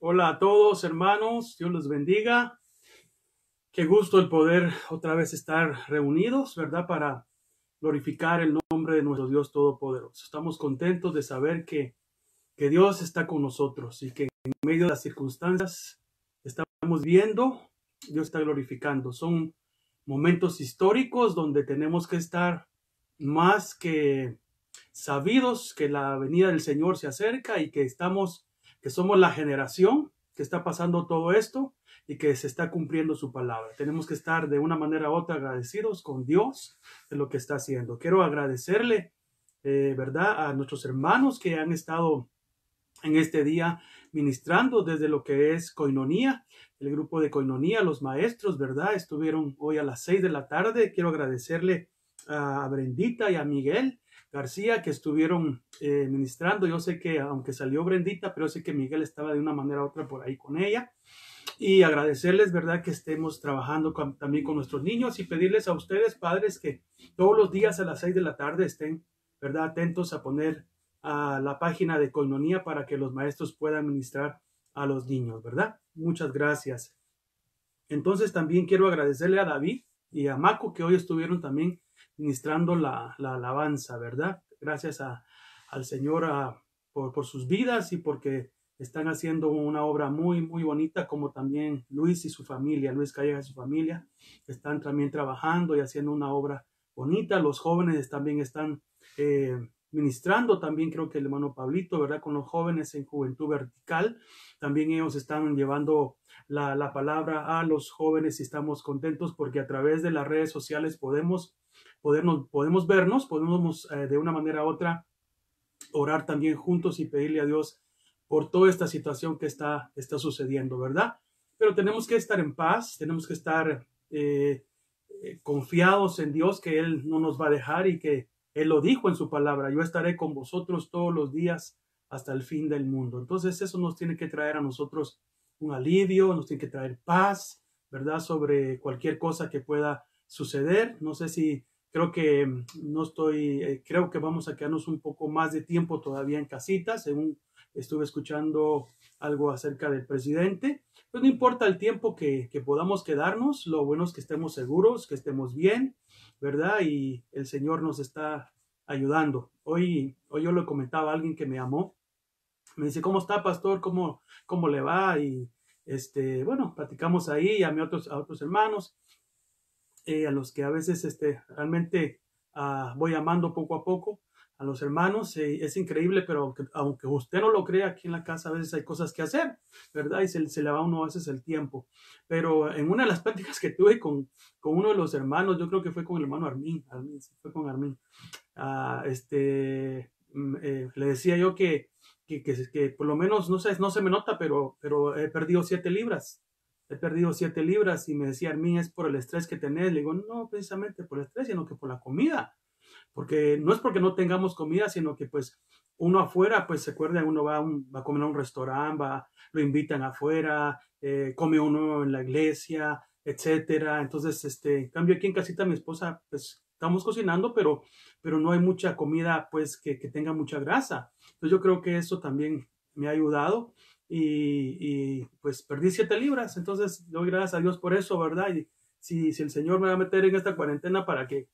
Hola a todos, hermanos. Dios los bendiga. Qué gusto el poder otra vez estar reunidos, ¿verdad? Para glorificar el nombre de nuestro Dios Todopoderoso. Estamos contentos de saber que Dios está con nosotros y que en medio de las circunstancias que estamos viendo, Dios está glorificando. Son momentos históricos donde tenemos que estar más que sabidos que la venida del Señor se acerca y que somos la generación que está pasando todo esto y que se está cumpliendo su palabra. Tenemos que estar de una manera u otra agradecidos con Dios de lo que está haciendo. Quiero agradecerle, ¿verdad?, a nuestros hermanos que han estado en este día ministrando desde lo que es Coinonía, el grupo de Coinonía, los maestros, ¿verdad? Estuvieron hoy a las 6 de la tarde. Quiero agradecerle a Brendita y a Miguel García que estuvieron ministrando. Yo sé que, aunque salió Brendita, pero sé que Miguel estaba de una manera u otra por ahí con ella. Y agradecerles, ¿verdad?, que estemos trabajando también con nuestros niños y pedirles a ustedes, padres, que todos los días a las 6 de la tarde estén, ¿verdad?, atentos a poner a la página de Coinonía para que los maestros puedan ministrar a los niños, ¿verdad? Muchas gracias. Entonces también quiero agradecerle a David y a Maco que hoy estuvieron también ministrando la alabanza, ¿verdad? Gracias al Señor por sus vidas y porque están haciendo una obra muy, muy bonita, como también Luis y su familia, Luis Calleja y su familia, están también trabajando y haciendo una obra bonita. Los jóvenes también están ministrando, también creo que el hermano Pablito, ¿verdad? Con los jóvenes en Juventud Vertical, también ellos están llevando la palabra a los jóvenes y estamos contentos porque a través de las redes sociales podemos vernos, podemos de una manera u otra orar también juntos y pedirle a Dios por toda esta situación que está sucediendo, ¿verdad? Pero tenemos que estar en paz, tenemos que estar confiados en Dios, que Él no nos va a dejar y que Él lo dijo en su palabra: yo estaré con vosotros todos los días hasta el fin del mundo. Entonces eso nos tiene que traer a nosotros un alivio, nos tiene que traer paz, ¿verdad? Sobre cualquier cosa que pueda suceder. No sé si creo que no estoy, creo que vamos a quedarnos un poco más de tiempo todavía en casita, según estuve escuchando algo acerca del presidente. Pues no importa el tiempo que podamos quedarnos, lo bueno es que estemos seguros, que estemos bien, ¿verdad? Y el Señor nos está ayudando. Hoy yo le comentaba a alguien que me amó, me dice: ¿cómo está, pastor? ¿Cómo le va? Y bueno, platicamos ahí, llamé a otros hermanos, a los que a veces realmente voy amando poco a poco a los hermanos. Es increíble, pero aunque usted no lo crea, aquí en la casa a veces hay cosas que hacer, ¿verdad? Y se le va a uno a veces el tiempo. Pero en una de las pláticas que tuve con uno de los hermanos, yo creo que fue con el hermano Armin, sí, fue con Armin, le decía yo que por lo menos, no sé, no se me nota, pero he perdido 7 libras. He perdido 7 libras y me decía: Armin, es por el estrés que tenés. Le digo: no precisamente por el estrés, sino que por la comida. Porque no es porque no tengamos comida, sino que pues uno afuera, pues se acuerda, uno va a comer a un restaurante, lo invitan afuera, come uno en la iglesia, etcétera. Entonces, en cambio aquí en casita mi esposa, pues estamos cocinando, pero no hay mucha comida pues que tenga mucha grasa. Entonces yo creo que eso también me ha ayudado pues perdí 7 libras. Entonces doy gracias a Dios por eso, ¿verdad? Y si el Señor me va a meter en esta cuarentena para que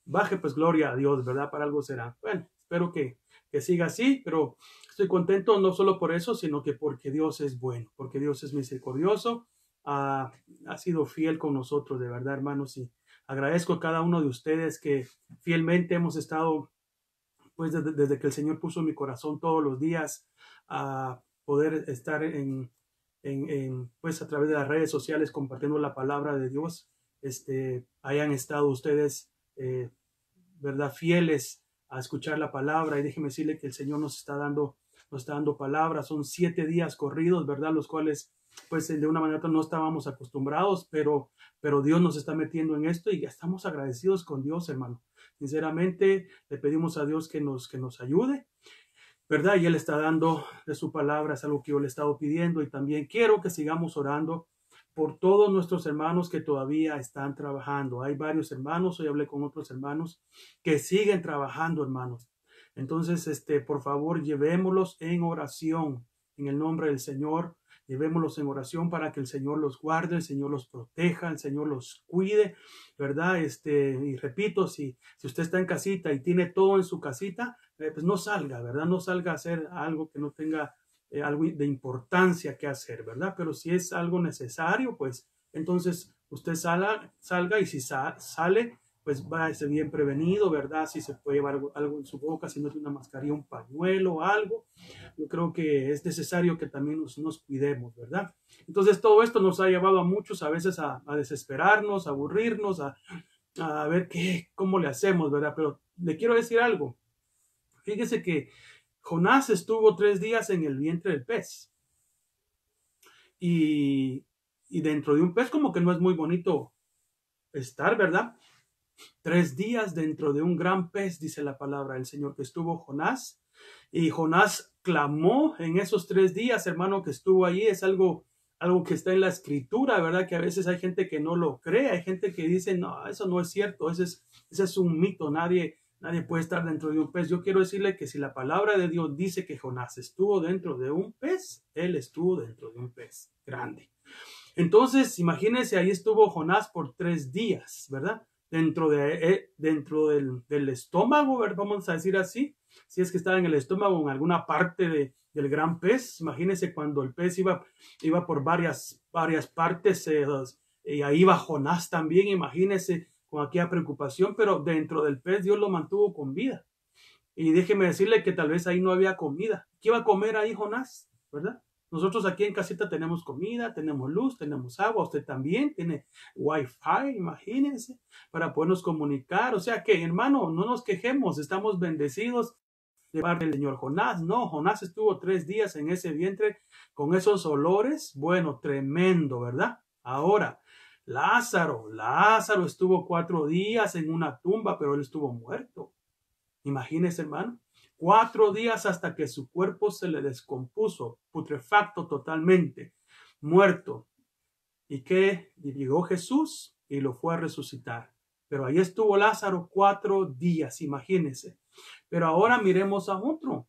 baje, pues gloria a Dios, ¿verdad? Para algo será. Bueno, espero que siga así, pero estoy contento no solo por eso, sino que porque Dios es bueno, porque Dios es misericordioso, ha sido fiel con nosotros, de verdad, hermanos, y agradezco a cada uno de ustedes que fielmente hemos estado, pues desde que el Señor puso en mi corazón todos los días a poder estar pues a través de las redes sociales compartiendo la palabra de Dios, hayan estado ustedes, ¿verdad?, fieles a escuchar la palabra. Y déjeme decirle que el Señor nos está dando palabra. Son 7 días corridos, ¿verdad?, los cuales pues de una manera no estábamos acostumbrados, pero Dios nos está metiendo en esto y ya estamos agradecidos con Dios, hermano. Sinceramente le pedimos a Dios que nos ayude, ¿verdad? Y Él está dando de su palabra, es algo que yo le he estado pidiendo. Y también quiero que sigamos orando por todos nuestros hermanos que todavía están trabajando. Hay varios hermanos, hoy hablé con otros hermanos que siguen trabajando, hermanos. Entonces, por favor, llevémoslos en oración. en el nombre del Señor. Llevémoslos en oración para que el Señor los guarde, el Señor los proteja, el Señor los cuide, ¿verdad? Y repito, si usted está en casita y tiene todo en su casita, pues no salga, ¿verdad? No salga a hacer algo que no tenga algo de importancia que hacer, ¿verdad? Pero si es algo necesario, pues entonces usted salga y si sale, pues va a ser bien prevenido, ¿verdad? Si se puede llevar algo en su boca, si no tiene una mascarilla, un pañuelo o algo. Yo creo que es necesario que también nos cuidemos, ¿verdad? Entonces todo esto nos ha llevado a muchos a veces a desesperarnos, a aburrirnos, a ver cómo le hacemos, ¿verdad? Pero le quiero decir algo. Fíjese que Jonás estuvo 3 días en el vientre del pez. Y dentro de un pez como que no es muy bonito estar, ¿verdad? 3 días dentro de un gran pez, dice la palabra del Señor, que estuvo Jonás. Y Jonás clamó en esos 3 días, hermano, que estuvo ahí. Es algo que está en la escritura, ¿verdad? Que a veces hay gente que no lo cree. Hay gente que dice, no, eso no es cierto. Ese es un mito. Nadie puede estar dentro de un pez. Yo quiero decirle que si la palabra de Dios dice que Jonás estuvo dentro de un pez, él estuvo dentro de un pez grande. Entonces, imagínense, ahí estuvo Jonás por 3 días, ¿verdad? Dentro del estómago, ¿verdad? Vamos a decir así. Si es que estaba en el estómago, en alguna parte del gran pez. Imagínense cuando el pez iba por varias partes, y ahí iba Jonás también. Imagínense con aquella preocupación, pero dentro del pez Dios lo mantuvo con vida. Y déjeme decirle que tal vez ahí no había comida. ¿Qué iba a comer ahí Jonás? ¿Verdad? Nosotros aquí en casita tenemos comida, tenemos luz, tenemos agua. Usted también tiene Wi-Fi, imagínense, para podernos comunicar. O sea que, hermano, no nos quejemos, estamos bendecidos de parte del Señor. Jonás, no, Jonás estuvo 3 días en ese vientre con esos olores. Bueno, tremendo, ¿verdad? Ahora, Lázaro estuvo 4 días en una tumba, pero él estuvo muerto. Imagínese, hermano, 4 días hasta que su cuerpo se le descompuso, putrefacto totalmente, muerto. Y que llegó Jesús y lo fue a resucitar. Pero ahí estuvo Lázaro 4 días, imagínense. Pero ahora miremos a otro.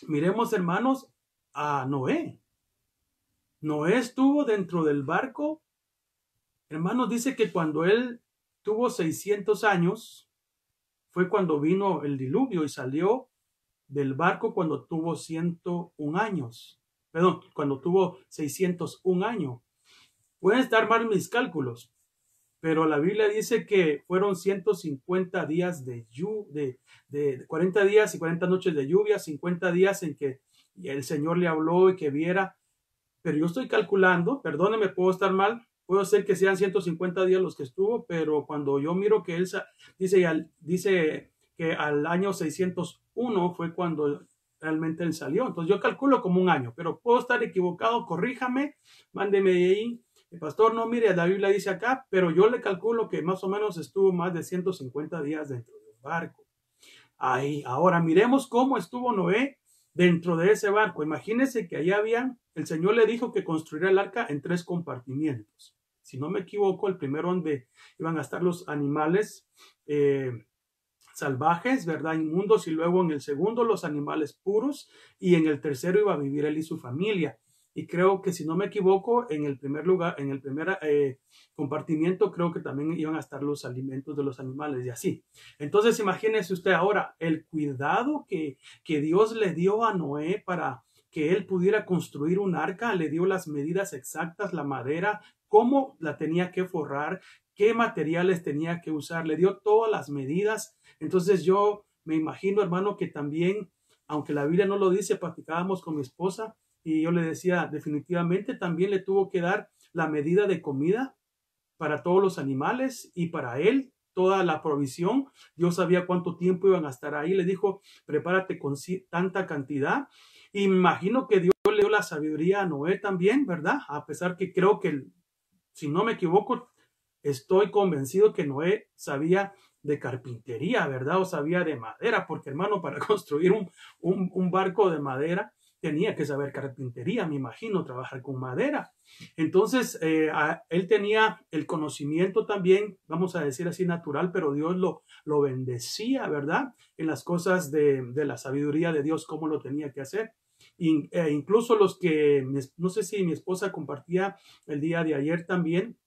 Miremos, hermanos, a Noé. Noé estuvo dentro del barco. Hermanos, dice que cuando él tuvo 600 años, fue cuando vino el diluvio y salió del barco cuando tuvo 101 años. Perdón, cuando tuvo 601 años. Pueden estar mal mis cálculos, pero la Biblia dice que fueron 150 días de 40 días y 40 noches de lluvia, 50 días en que el Señor le habló y que viera. Pero yo estoy calculando, perdóneme, puedo estar mal, puedo ser que sean 150 días los que estuvo, pero cuando yo miro que él dice que al año 601 fue cuando realmente él salió. Entonces yo calculo como un año, pero puedo estar equivocado, corríjame, mándeme ahí. El pastor, no, mire, la Biblia dice acá, pero yo le calculo que más o menos estuvo más de 150 días dentro del barco. Ahí, ahora miremos cómo estuvo Noé dentro de ese barco. Imagínense que allá el Señor le dijo que construiría el arca en 3 compartimientos. Si no me equivoco, el primero donde iban a estar los animales salvajes, ¿verdad? Inmundos, y luego en el segundo los animales puros, y en el tercero iba a vivir él y su familia. Y creo que, si no me equivoco, en el primer lugar, en el primer compartimiento, creo que también iban a estar los alimentos de los animales y así. Entonces, imagínese usted ahora el cuidado que Dios le dio a Noé para que él pudiera construir un arca. Le dio las medidas exactas, la madera, cómo la tenía que forrar, qué materiales tenía que usar. Le dio todas las medidas. Entonces, yo me imagino, hermano, que también, aunque la Biblia no lo dice, platicábamos con mi esposa, y yo le decía, definitivamente también le tuvo que dar la medida de comida para todos los animales y para él, toda la provisión. Dios sabía cuánto tiempo iban a estar ahí. Le dijo, prepárate con tanta cantidad. Y me imagino que Dios le dio la sabiduría a Noé también, ¿verdad? A pesar que creo que, si no me equivoco, estoy convencido que Noé sabía de carpintería, ¿verdad? O sabía de madera, porque, hermano, para construir un barco de madera, tenía que saber carpintería, me imagino, trabajar con madera. Entonces, él tenía el conocimiento también, vamos a decir así, natural, pero Dios lo bendecía, ¿verdad? En las cosas de la sabiduría de Dios, cómo lo tenía que hacer. Incluso los que, no sé si mi esposa compartía el día de ayer también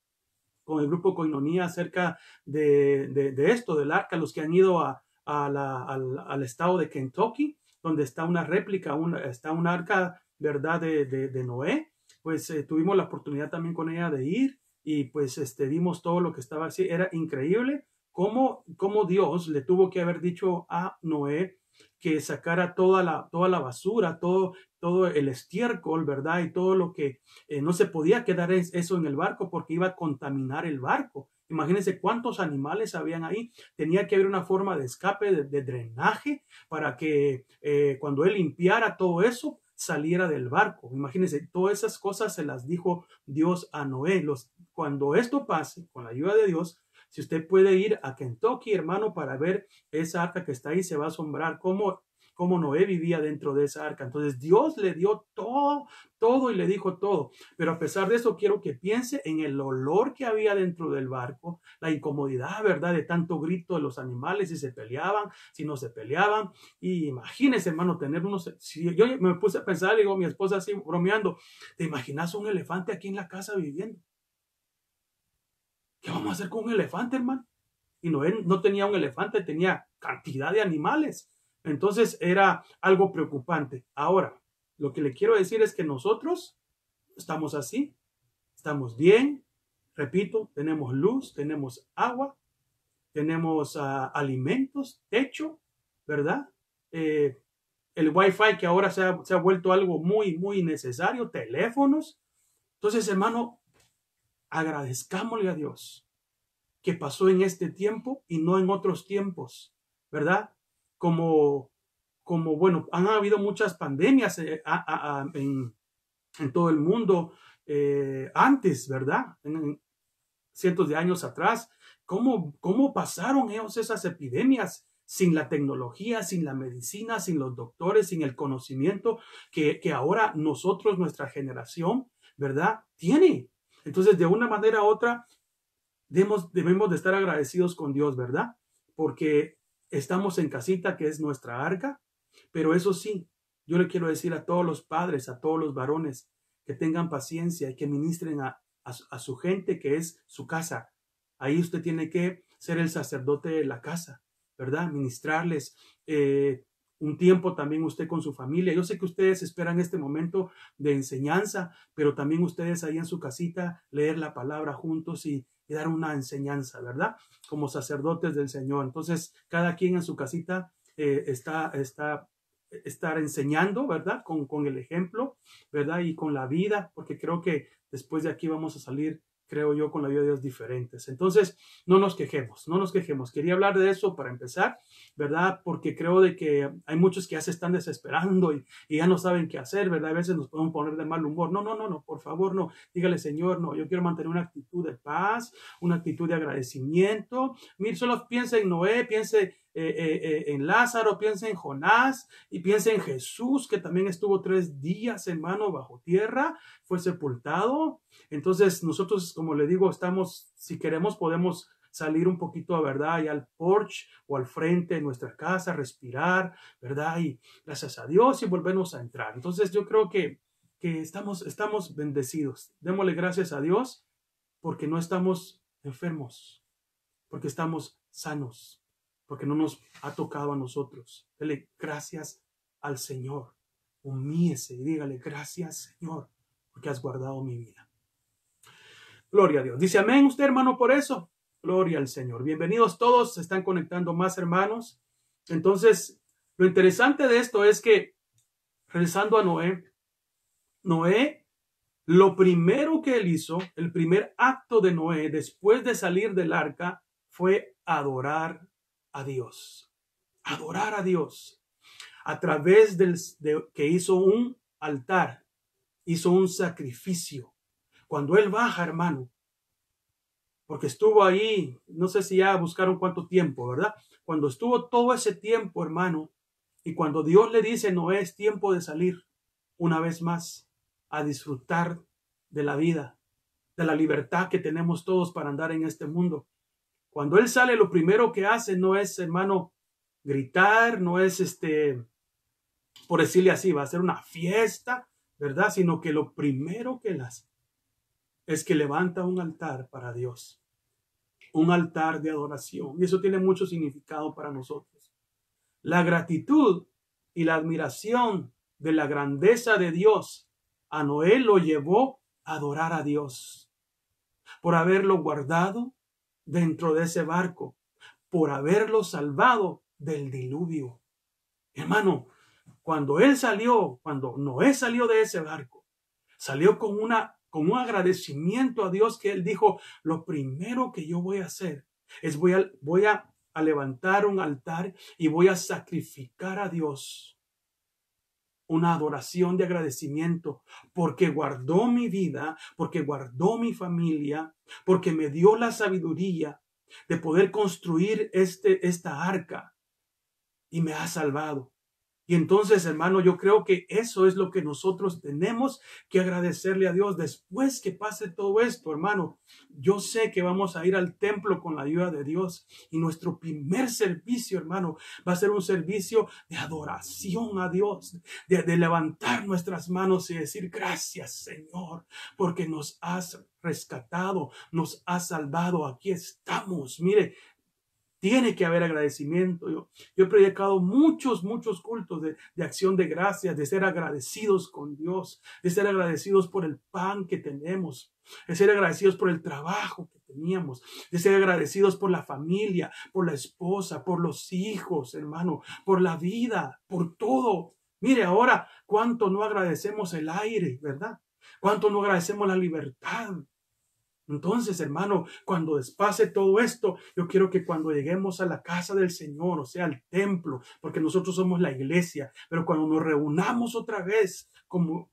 con el grupo Koinonia acerca de esto, del arca, los que han ido al estado de Kentucky, donde está una réplica, está un arca, ¿verdad?, de Noé. Pues tuvimos la oportunidad también con ella de ir y pues vimos todo lo que estaba así. Era increíble cómo Dios le tuvo que haber dicho a Noé que sacara toda la basura, todo el estiércol, ¿verdad? Y todo lo que no se podía quedar eso en el barco porque iba a contaminar el barco. Imagínense cuántos animales habían ahí. Tenía que haber una forma de escape, de drenaje, para que cuando él limpiara todo eso, saliera del barco. Imagínense, todas esas cosas se las dijo Dios a Noé. Cuando esto pase, con la ayuda de Dios, si usted puede ir a Kentucky, hermano, para ver esa arca que está ahí, se va a asombrar cómo Noé vivía dentro de esa arca. Entonces Dios le dio todo y le dijo todo. Pero a pesar de eso, quiero que piense en el olor que había dentro del barco, la incomodidad, ¿verdad?, de tanto grito de los animales, si se peleaban, si no se peleaban. Y imagínese, hermano, tener unos... Si yo me puse a pensar, digo, mi esposa así bromeando, ¿te imaginas un elefante aquí en la casa viviendo? ¿Qué vamos a hacer con un elefante, hermano? Y Noé no tenía un elefante, tenía cantidad de animales. Entonces era algo preocupante. Ahora, lo que le quiero decir es que nosotros estamos así, estamos bien, repito, tenemos luz, tenemos agua, tenemos alimentos, techo, ¿verdad? El Wi-Fi que ahora se ha vuelto algo muy, muy necesario, teléfonos. Entonces, hermano, agradezcámosle a Dios que pasó en este tiempo y no en otros tiempos, ¿verdad? Como bueno, han habido muchas pandemias en todo el mundo antes, ¿verdad? En cientos de años atrás. ¿Cómo pasaron ellos esas epidemias sin la tecnología, sin la medicina, sin los doctores, sin el conocimiento que ahora nosotros, nuestra generación, ¿verdad?, tiene? Entonces, de una manera u otra, debemos de estar agradecidos con Dios, ¿verdad? Porque estamos en casita, que es nuestra arca, pero eso sí, yo le quiero decir a todos los padres, a todos los varones, que tengan paciencia y que ministren a su gente, que es su casa. Ahí usted tiene que ser el sacerdote de la casa, ¿verdad? Ministrarles un tiempo también usted con su familia. Yo sé que ustedes esperan este momento de enseñanza, pero también ustedes ahí en su casita leer la palabra juntos y dar una enseñanza, ¿verdad? Como sacerdotes del Señor. Entonces, cada quien en su casita estar enseñando, ¿verdad? Con el ejemplo, ¿verdad? Y con la vida, porque creo que después de aquí vamos a salir, creo yo, con la vida de Dios diferentes. Entonces, no nos quejemos. Quería hablar de eso para empezar, ¿verdad? Porque creo de que hay muchos que ya se están desesperando y ya no saben qué hacer, ¿verdad? A veces nos podemos poner de mal humor. No, por favor, no. Dígale, Señor, no, yo quiero mantener una actitud de paz, una actitud de agradecimiento. Mire, solo piense en Noé, piense en Lázaro, piense en Jonás y piense en Jesús, que también estuvo 3 días, hermano, bajo tierra, fue sepultado. Entonces nosotros, como le digo, estamos, si queremos, podemos salir un poquito, ¿verdad?, allá al porche o al frente de nuestra casa, respirar, ¿verdad? Y gracias a Dios y volvernos a entrar. Entonces yo creo que estamos bendecidos. Démosle gracias a Dios porque no estamos enfermos, porque estamos sanos, porque no nos ha tocado a nosotros. Dele gracias al Señor. Humíese y dígale gracias, Señor, porque has guardado mi vida. Gloria a Dios. Dice amén usted, hermano, por eso. Gloria al Señor. Bienvenidos todos. Se están conectando más hermanos. Entonces, lo interesante de esto es que, regresando a Noé, lo primero que él hizo, el primer acto de Noé después de salir del arca, fue adorar a Dios. Adorar a Dios. A través que hizo un altar, hizo un sacrificio. Cuando él baja, hermano, porque estuvo ahí, no sé si ya buscaron cuánto tiempo, ¿verdad? Cuando estuvo todo ese tiempo, hermano, y cuando Dios le dice, no es tiempo de salir una vez más a disfrutar de la vida, de la libertad que tenemos todos para andar en este mundo. Cuando él sale, lo primero que hace no es, hermano, gritar, no es por decirle así, va a ser una fiesta, ¿verdad? Sino que lo primero que él hace es que levanta un altar para Dios, un altar de adoración. Y eso tiene mucho significado para nosotros. La gratitud y la admiración de la grandeza de Dios a Noé lo llevó a adorar a Dios por haberlo guardado dentro de ese barco, por haberlo salvado del diluvio. Hermano, cuando Noé salió de ese barco, salió con un agradecimiento a Dios, que él dijo: lo primero que yo voy a hacer es voy a levantar un altar y voy a sacrificar a Dios una adoración de agradecimiento, porque guardó mi vida, porque guardó mi familia, porque me dio la sabiduría de poder construir esta arca y me ha salvado. Y entonces, hermano, yo creo que eso es lo que nosotros tenemos que agradecerle a Dios después que pase todo esto, hermano. Yo sé que vamos a ir al templo con la ayuda de Dios, y nuestro primer servicio, hermano, va a ser un servicio de adoración a Dios, de levantar nuestras manos y decir: gracias, Señor, porque nos has rescatado, nos has salvado. Aquí estamos. Mire, tiene que haber agradecimiento. Yo he predicado muchos cultos de acción de gracias, de ser agradecidos con Dios, de ser agradecidos por el pan que tenemos, de ser agradecidos por el trabajo que teníamos, de ser agradecidos por la familia, por la esposa, por los hijos, hermano, por la vida, por todo. Mire ahora cuánto no agradecemos el aire, ¿verdad? Cuánto no agradecemos la libertad. Entonces, hermano, cuando despase todo esto, yo quiero que cuando lleguemos a la casa del Señor, o sea, al templo, porque nosotros somos la iglesia, pero cuando nos reunamos otra vez como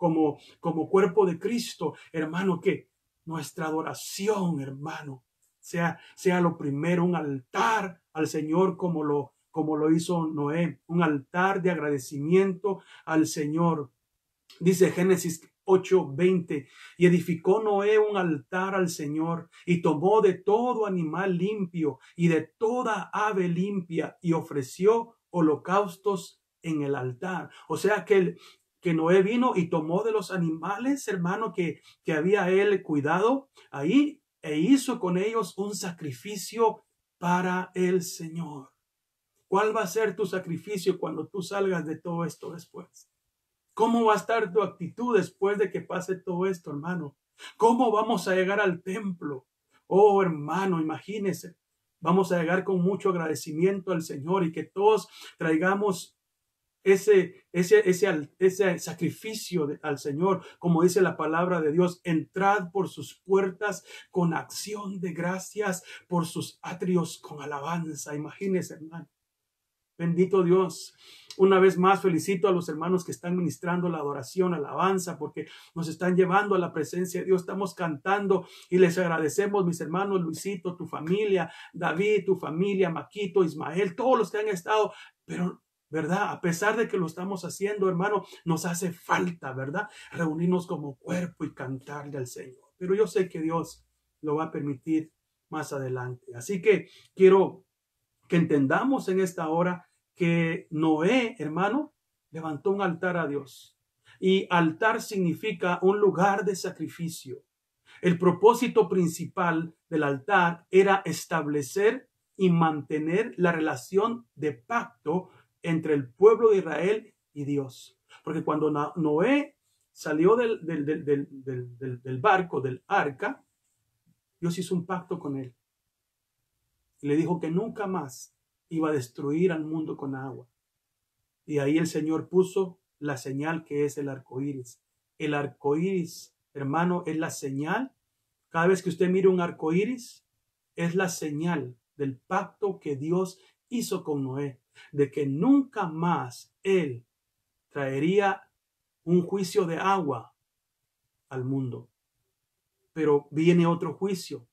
cuerpo de Cristo, hermano, que nuestra adoración, hermano, sea lo primero, un altar al Señor como lo hizo Noé, un altar de agradecimiento al Señor. Dice Génesis 8:20, y edificó Noé un altar al Señor, y tomó de todo animal limpio y de toda ave limpia, y ofreció holocaustos en el altar. O sea que Noé vino y tomó de los animales, hermano, que había él cuidado ahí, e hizo con ellos un sacrificio para el Señor. ¿Cuál va a ser tu sacrificio cuando tú salgas de todo esto después? ¿Cómo va a estar tu actitud después de que pase todo esto, hermano? ¿Cómo vamos a llegar al templo? Oh, hermano, imagínese. Vamos a llegar con mucho agradecimiento al Señor, y que todos traigamos ese sacrificio al Señor, como dice la palabra de Dios: entrad por sus puertas con acción de gracias, por sus atrios con alabanza. Imagínese, hermano. Bendito Dios. Una vez más felicito a los hermanos que están ministrando la adoración, alabanza, porque nos están llevando a la presencia de Dios. Estamos cantando y les agradecemos, mis hermanos, Luisito, tu familia, David, tu familia, Maquito, Ismael, todos los que han estado. Pero, ¿verdad? A pesar de que lo estamos haciendo, hermano, nos hace falta, ¿verdad? Reunirnos como cuerpo y cantarle al Señor. Pero yo sé que Dios lo va a permitir más adelante. Así que quiero que entendamos en esta hora que Noé, hermano, levantó un altar a Dios. Y altar significa un lugar de sacrificio. El propósito principal del altar era establecer y mantener la relación de pacto entre el pueblo de Israel y Dios. Porque cuando Noé salió del barco, del arca, Dios hizo un pacto con él. Y le dijo que nunca más iba a destruir al mundo con agua. Y ahí el Señor puso la señal que es el arco iris. El arco iris, hermano, es la señal. Cada vez que usted mire un arco iris, es la señal del pacto que Dios hizo con Noé, de que nunca más él traería un juicio de agua al mundo. Pero viene otro juicio,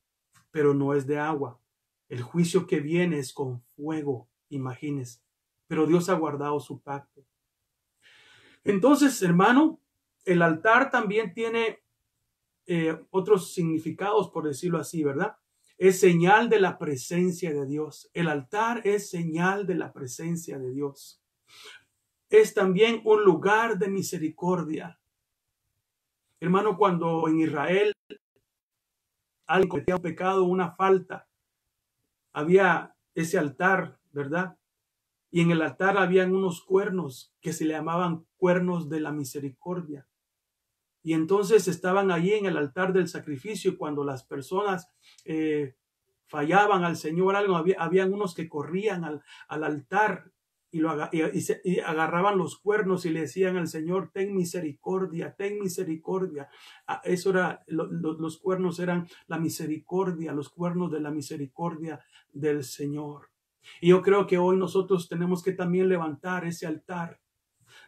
pero no es de agua. El juicio que viene es con fuego, imagínense. Pero Dios ha guardado su pacto. Entonces, hermano, el altar también tiene otros significados, por decirlo así, ¿verdad? Es señal de la presencia de Dios. El altar es señal de la presencia de Dios. es también un lugar de misericordia. Hermano, cuando en Israel alguien cometía un pecado, una falta, había ese altar, ¿verdad? Y en el altar habían unos cuernos que se le llamaban cuernos de la misericordia. Y entonces estaban allí en el altar del sacrificio y cuando las personas fallaban al Señor algo, habían unos que corrían al altar y agarraban los cuernos y le decían al Señor, ten misericordia, ten misericordia. Eso era, los cuernos eran la misericordia, los cuernos de la misericordia del Señor. Y yo creo que hoy nosotros tenemos que también levantar ese altar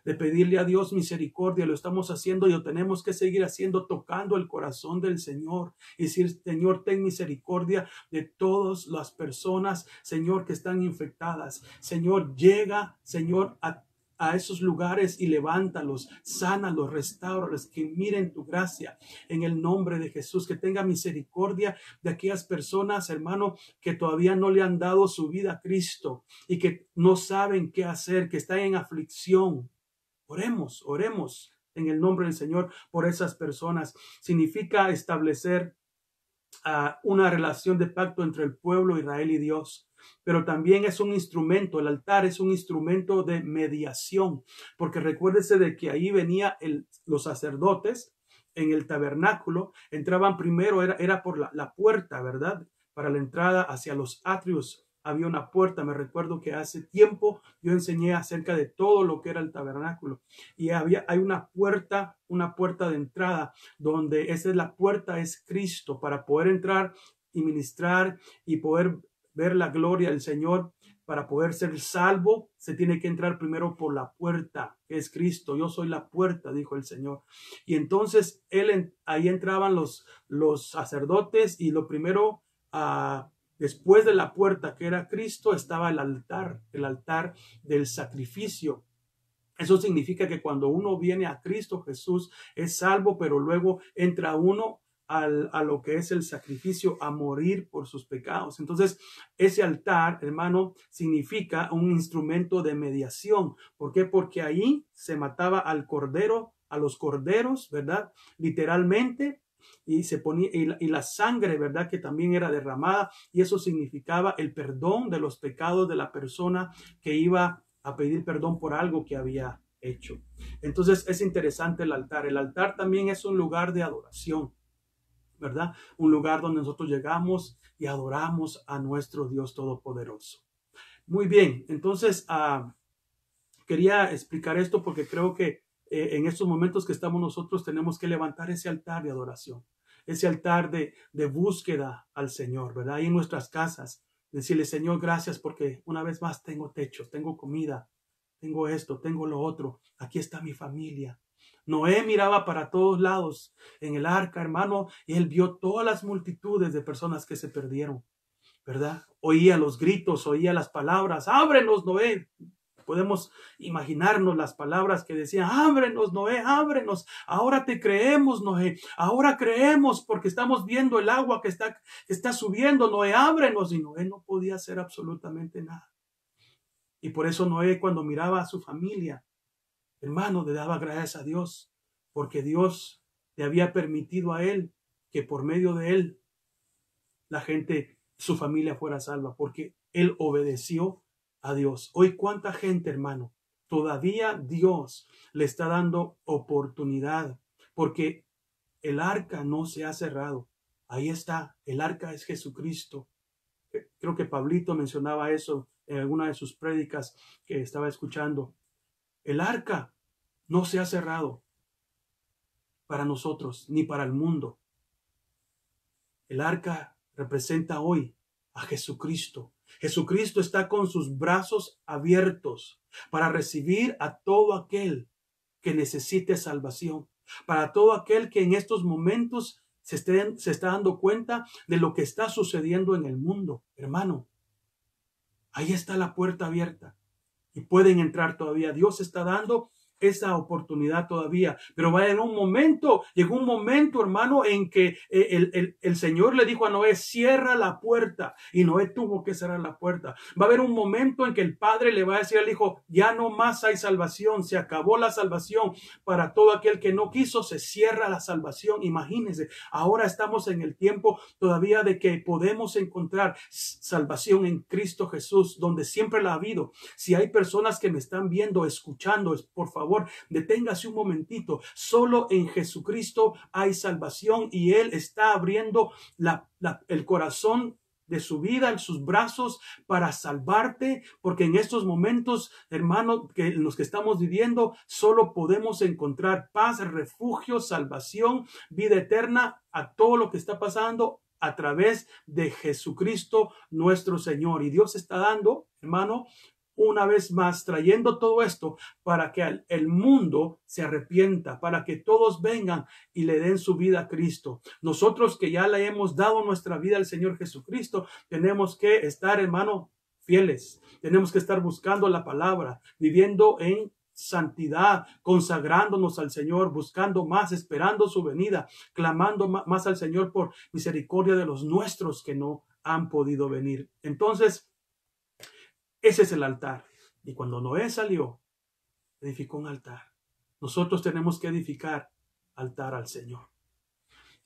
de pedirle a Dios misericordia. Lo estamos haciendo y lo tenemos que seguir haciendo, tocando el corazón del Señor y decir, Señor, ten misericordia de todas las personas, Señor, que están infectadas. Señor, llega, Señor, a esos lugares y levántalos, sánalos, restáuralos, que miren tu gracia en el nombre de Jesús, que tenga misericordia de aquellas personas, hermano, que todavía no le han dado su vida a Cristo y que no saben qué hacer, que están en aflicción. Oremos en el nombre del Señor por esas personas. Significa establecer una relación de pacto entre el pueblo Israel y Dios. Pero también es un instrumento, el altar es un instrumento de mediación, porque recuérdese de que ahí venía los sacerdotes en el tabernáculo, entraban primero, era por la puerta, ¿verdad? Para la entrada hacia los atrios había una puerta. Me recuerdo que hace tiempo yo enseñé acerca de todo lo que era el tabernáculo y hay una puerta de entrada donde esa es la puerta, es Cristo, para poder entrar y ministrar y poder ver la gloria del Señor. Para poder ser salvo, se tiene que entrar primero por la puerta, que es Cristo. Yo soy la puerta, dijo el Señor. Y entonces ahí entraban los sacerdotes y lo primero, después de la puerta, que era Cristo, estaba el altar del sacrificio. Eso significa que cuando uno viene a Cristo Jesús es salvo, pero luego entra uno a lo que es el sacrificio, a morir por sus pecados. Entonces, ese altar, hermano, significa un instrumento de mediación. ¿Por qué? Porque ahí se mataba al cordero, a los corderos, ¿verdad? Literalmente. Y se ponía, y la sangre, ¿verdad? Que también era derramada, y eso significaba el perdón de los pecados de la persona que iba a pedir perdón por algo que había hecho. Entonces es interesante el altar. El altar también es un lugar de adoración, ¿verdad? Un lugar donde nosotros llegamos y adoramos a nuestro Dios Todopoderoso. Muy bien, entonces quería explicar esto porque creo que en estos momentos que estamos nosotros tenemos que levantar ese altar de adoración, ese altar de búsqueda al Señor, ¿verdad? Ahí en nuestras casas, decirle, Señor, gracias porque una vez más tengo techo, tengo comida, tengo esto, tengo lo otro, aquí está mi familia. Noé miraba para todos lados en el arca, hermano, y él vio todas las multitudes de personas que se perdieron, ¿verdad? Oía los gritos, oía las palabras, ábrenos, Noé. Podemos imaginarnos las palabras que decían, ábrenos, Noé, ábrenos. Ahora te creemos, Noé. Ahora creemos porque estamos viendo el agua que está subiendo. Noé, ábrenos. Y Noé no podía hacer absolutamente nada. Y por eso Noé, cuando miraba a su familia, hermano, le daba gracias a Dios, porque Dios le había permitido a él que por medio de él la gente, su familia fuera salva, porque él obedeció a Dios. Hoy, ¿cuánta gente, hermano? Todavía Dios le está dando oportunidad, porque el arca no se ha cerrado. Ahí está, el arca es Jesucristo. Creo que Pablito mencionaba eso en alguna de sus prédicas que estaba escuchando. El arca no se ha cerrado para nosotros, ni para el mundo. El arca representa hoy a Jesucristo. Jesucristo está con sus brazos abiertos para recibir a todo aquel que necesite salvación, para todo aquel que en estos momentos se está dando cuenta de lo que está sucediendo en el mundo. Hermano, ahí está la puerta abierta y pueden entrar todavía. Dios está dando esa oportunidad todavía, pero va a llegar un momento, llegó un momento, hermano, en que el Señor le dijo a Noé, cierra la puerta, y Noé tuvo que cerrar la puerta. Va a haber un momento en que el padre le va a decir al hijo, ya no más hay salvación, se acabó la salvación para todo aquel que no quiso, se cierra la salvación. Imagínense, ahora estamos en el tiempo todavía de que podemos encontrar salvación en Cristo Jesús, donde siempre la ha habido. Si hay personas que me están viendo, escuchando, por favor, deténgase un momentito. Solo en Jesucristo hay salvación y Él está abriendo el corazón de su vida en sus brazos para salvarte, porque en estos momentos, hermano, que en los que estamos viviendo, solo podemos encontrar paz, refugio, salvación, vida eterna a todo lo que está pasando a través de Jesucristo nuestro Señor. Y Dios está dando, hermano, una vez más trayendo todo esto para que el mundo se arrepienta, para que todos vengan y le den su vida a Cristo. Nosotros que ya le hemos dado nuestra vida al Señor Jesucristo, tenemos que estar, hermano, fieles. Tenemos que estar buscando la palabra, viviendo en santidad, consagrándonos al Señor, buscando más, esperando su venida, clamando más al Señor por misericordia de los nuestros que no han podido venir. Entonces, ese es el altar. Y cuando Noé salió, edificó un altar. Nosotros tenemos que edificar altar al Señor.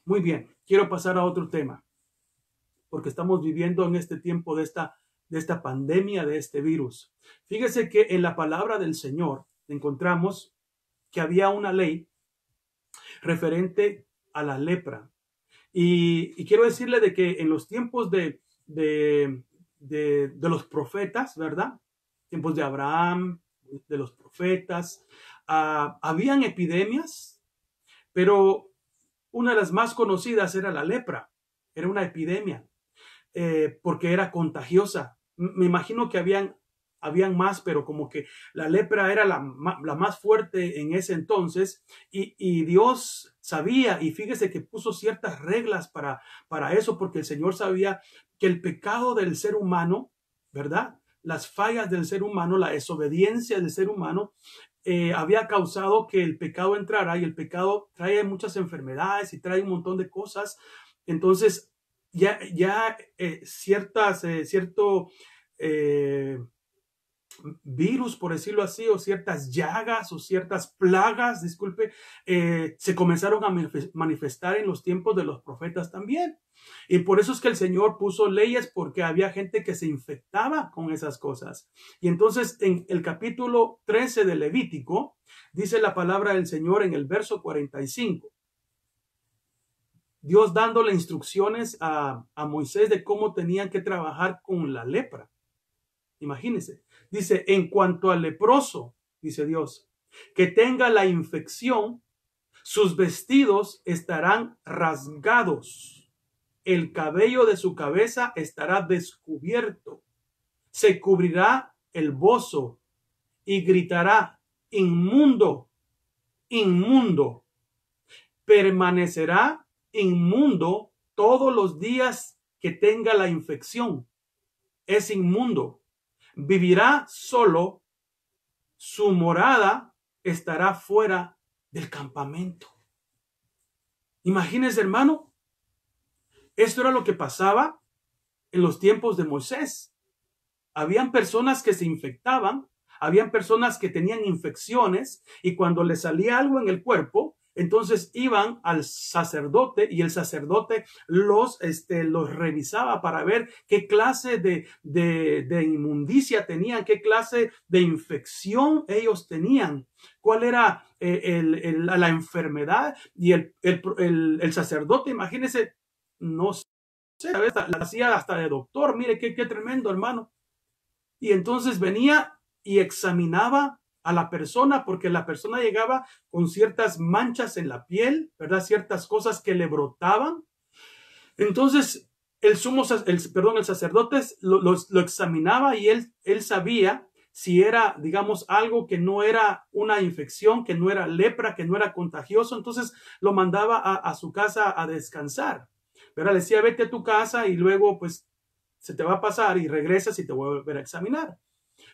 Muy bien, quiero pasar a otro tema, porque estamos viviendo en este tiempo de esta pandemia, de este virus. Fíjese que en la palabra del Señor encontramos que había una ley referente a la lepra. Y quiero decirle de que en los tiempos de los profetas, ¿verdad? Tiempos de Abraham, de los profetas, habían epidemias, pero una de las más conocidas era la lepra. Era una epidemia porque era contagiosa. Me imagino que habían más, pero como que la lepra era la más fuerte en ese entonces y Dios sabía, y fíjese que puso ciertas reglas para eso, porque el Señor sabía que el pecado del ser humano, ¿verdad? Las fallas del ser humano, la desobediencia del ser humano, había causado que el pecado entrara, y el pecado trae muchas enfermedades y trae un montón de cosas. Entonces, cierto virus, por decirlo así, o ciertas llagas o ciertas plagas, disculpe, se comenzaron a manifestar en los tiempos de los profetas también. Y por eso es que el Señor puso leyes, porque había gente que se infectaba con esas cosas. Y entonces en el capítulo 13 de Levítico, dice la palabra del Señor en el verso 45. Dios dándole instrucciones a Moisés de cómo tenían que trabajar con la lepra. Imagínense. Dice, en cuanto al leproso, dice Dios, que tenga la infección, sus vestidos estarán rasgados, el cabello de su cabeza estará descubierto, se cubrirá el bozo y gritará, inmundo, inmundo, permanecerá inmundo todos los días que tenga la infección, es inmundo. Vivirá solo, su morada estará fuera del campamento. Imagínense, hermano, esto era lo que pasaba en los tiempos de Moisés. Habían personas que se infectaban, habían personas que tenían infecciones, y cuando les salía algo en el cuerpo, entonces iban al sacerdote, y el sacerdote los revisaba para ver qué clase de inmundicia tenían, qué clase de infección ellos tenían, cuál era la enfermedad. Y el sacerdote, imagínense, no sé, a veces la hacía hasta de doctor. Mire qué tremendo, hermano. Y entonces venía y examinaba a la persona, porque la persona llegaba con ciertas manchas en la piel, ¿verdad? Ciertas cosas que le brotaban. Entonces el sacerdote lo examinaba, y él sabía si era, digamos, algo que no era una infección, que no era lepra, que no era contagioso. Entonces lo mandaba a su casa a descansar, ¿verdad? Le decía, vete a tu casa y luego pues se te va a pasar, y regresas y te voy a volver a examinar.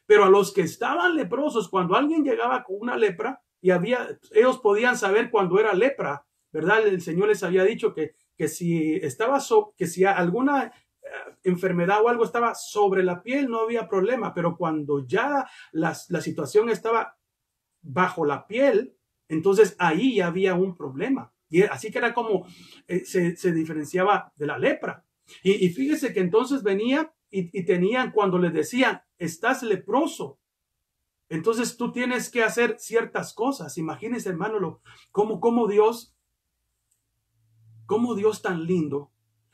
Pero a los que estaban leprosos, cuando alguien llegaba con una lepra, y ellos podían saber cuando era lepra, ¿verdad? El Señor les había dicho que si alguna enfermedad o algo estaba sobre la piel, no había problema, pero cuando ya la situación estaba bajo la piel, entonces ahí ya había un problema. Y así que era como se diferenciaba de la lepra. Y fíjese que entonces venía y tenían, cuando les decían, estás leproso, entonces tú tienes que hacer ciertas cosas. Imagínense, hermano, cómo Dios tan lindo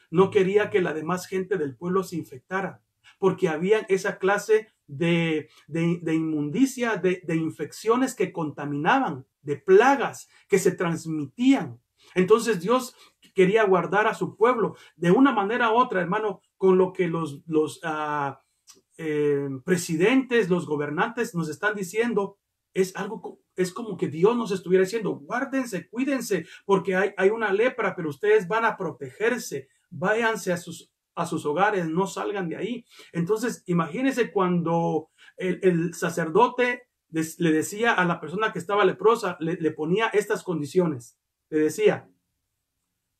no quería que la demás gente del pueblo se infectara, porque había esa clase de inmundicia, de infecciones que contaminaban, de plagas que se transmitían. Entonces Dios quería guardar a su pueblo de una manera u otra, hermano, con lo que los presidentes, los gobernantes nos están diciendo. Es como que Dios nos estuviera diciendo, guárdense, cuídense, porque hay una lepra, pero ustedes van a protegerse, váyanse a sus hogares, no salgan de ahí. Entonces, imagínense cuando el sacerdote le decía a la persona que estaba leprosa, le ponía estas condiciones. Le decía,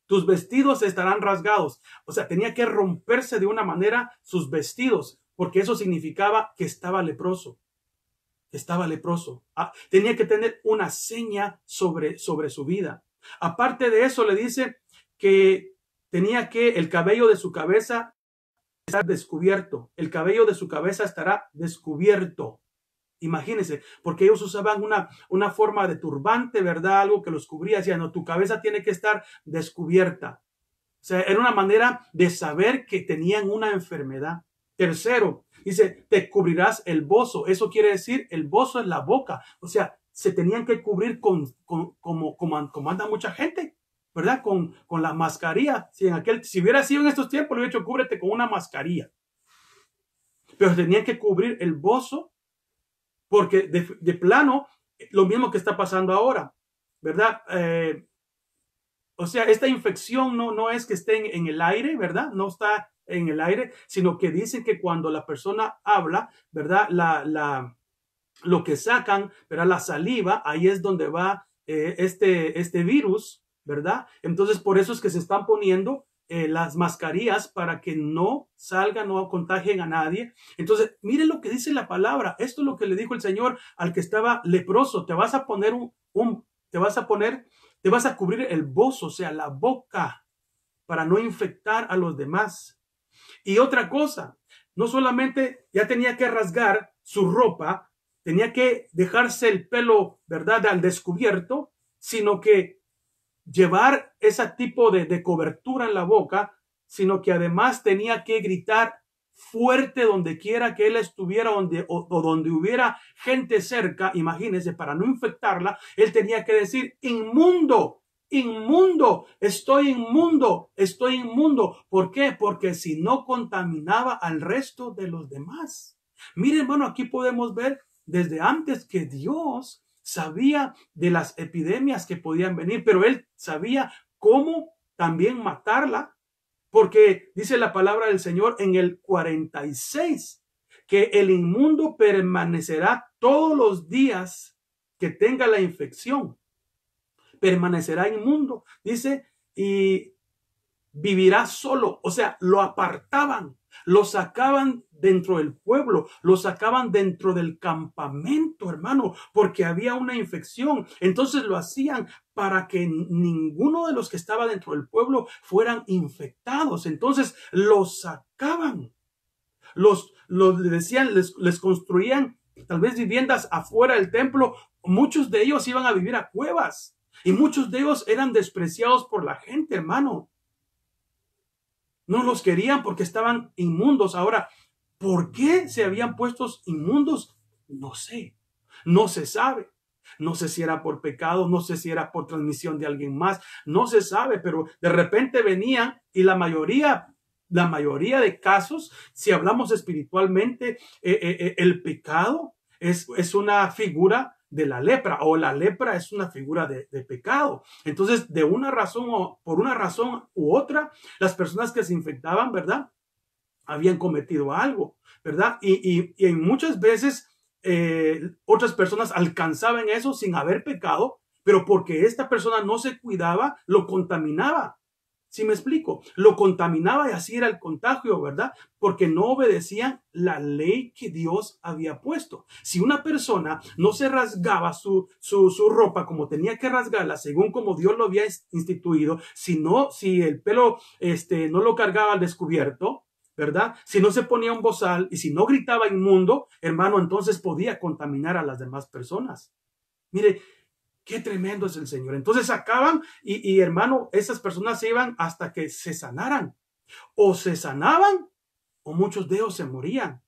tus vestidos estarán rasgados. O sea, tenía que romperse de una manera sus vestidos, porque eso significaba que estaba leproso. Estaba leproso. Tenía que tener una seña sobre su vida. Aparte de eso, le dice que tenía que el cabello de su cabeza estar descubierto. El cabello de su cabeza estará descubierto. Imagínense, porque ellos usaban una forma de turbante, ¿verdad? Algo que los cubría. Decían, no, tu cabeza tiene que estar descubierta. O sea, era una manera de saber que tenían una enfermedad. Tercero, dice, te cubrirás el bozo. Eso quiere decir, el bozo es la boca. O sea, se tenían que cubrir como anda mucha gente, ¿verdad? Con la mascarilla. Si hubiera sido en estos tiempos, le hubiera dicho, cúbrete con una mascarilla. Pero tenían que cubrir el bozo, porque de plano, lo mismo que está pasando ahora, ¿verdad? O sea, esta infección no es que esté en el aire, ¿verdad? No está en el aire, sino que dicen que cuando la persona habla, ¿verdad? Lo que sacan, ¿verdad? La saliva, ahí es donde va este virus, ¿verdad? Entonces, por eso es que se están poniendo las mascarillas para que no salgan, no contagien a nadie. Entonces, miren lo que dice la palabra. Esto es lo que le dijo el Señor al que estaba leproso. Te vas a poner te vas a cubrir el bozo, o sea, la boca, para no infectar a los demás. Y otra cosa, no solamente ya tenía que rasgar su ropa, tenía que dejarse el pelo, ¿verdad?, al descubierto, sino que llevar ese tipo de cobertura en la boca, sino que además tenía que gritar fuerte donde quiera que él estuviera, o donde hubiera gente cerca. Imagínense, para no infectarla, él tenía que decir, inmundo, inmundo, estoy inmundo, estoy inmundo. ¿Por qué? Porque si no contaminaba al resto de los demás. Miren, hermano, aquí podemos ver desde antes que Dios sabía de las epidemias que podían venir, pero él sabía cómo también matarla, porque dice la palabra del Señor en el 46, que el inmundo permanecerá todos los días que tenga la infección. Permanecerá inmundo, dice, y vivirá solo. O sea, lo apartaban, lo sacaban dentro del pueblo, lo sacaban dentro del campamento, hermano, porque había una infección. Entonces lo hacían para que ninguno de los que estaba dentro del pueblo fueran infectados. Entonces los sacaban, les construían tal vez viviendas afuera del templo. Muchos de ellos iban a vivir a cuevas y muchos de ellos eran despreciados por la gente, hermano. No los querían porque estaban inmundos. Ahora, ¿por qué se habían puesto inmundos? No sé, no se sabe. No sé si era por pecado, no sé si era por transmisión de alguien más, no se sabe, pero de repente venían y la mayoría de casos, si hablamos espiritualmente, el pecado es una figura de la lepra, o la lepra es una figura de pecado. Entonces, por una razón u otra, las personas que se infectaban, ¿verdad?, habían cometido algo, ¿verdad? Y muchas veces otras personas alcanzaban eso sin haber pecado, pero porque esta persona no se cuidaba, lo contaminaba. ¿Sí me explico? Lo contaminaba y así era el contagio, ¿verdad? Porque no obedecían la ley que Dios había puesto. Si una persona no se rasgaba su ropa como tenía que rasgarla, según como Dios lo había instituido, si el pelo no lo cargaba al descubierto, ¿verdad? Si no se ponía un bozal y si no gritaba inmundo, hermano, entonces podía contaminar a las demás personas. Mire, qué tremendo es el Señor. Entonces sacaban y hermano, esas personas se iban hasta que se sanaran. O se sanaban o muchos de ellos se morían.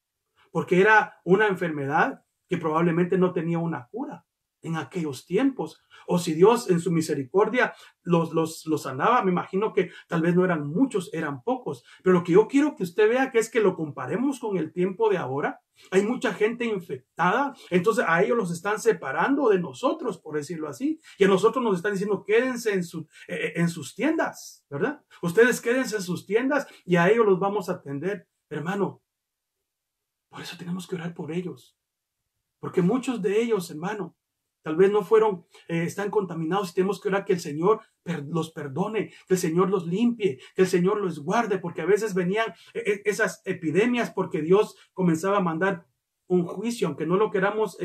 Porque era una enfermedad que probablemente no tenía una cura en aquellos tiempos. O si Dios en su misericordia los sanaba, me imagino que tal vez no eran muchos, eran pocos. Pero lo que yo quiero que usted vea que es que lo comparemos con el tiempo de ahora. Hay mucha gente infectada, entonces a ellos los están separando de nosotros, por decirlo así. Y a nosotros nos están diciendo, quédense en sus tiendas, ¿verdad? Ustedes quédense en sus tiendas y a ellos los vamos a atender. Hermano, por eso tenemos que orar por ellos. Porque muchos de ellos, hermano, tal vez no fueron, están contaminados y tenemos que orar que el Señor los perdone, que el Señor los limpie, que el Señor los guarde, porque a veces venían esas epidemias porque Dios comenzaba a mandar un juicio, aunque no lo queramos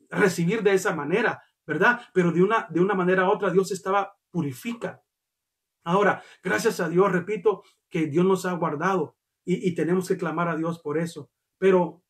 recibir de esa manera, ¿verdad? Pero de una manera u otra Dios purifica. Ahora, gracias a Dios, repito, que Dios nos ha guardado y tenemos que clamar a Dios por eso. Pero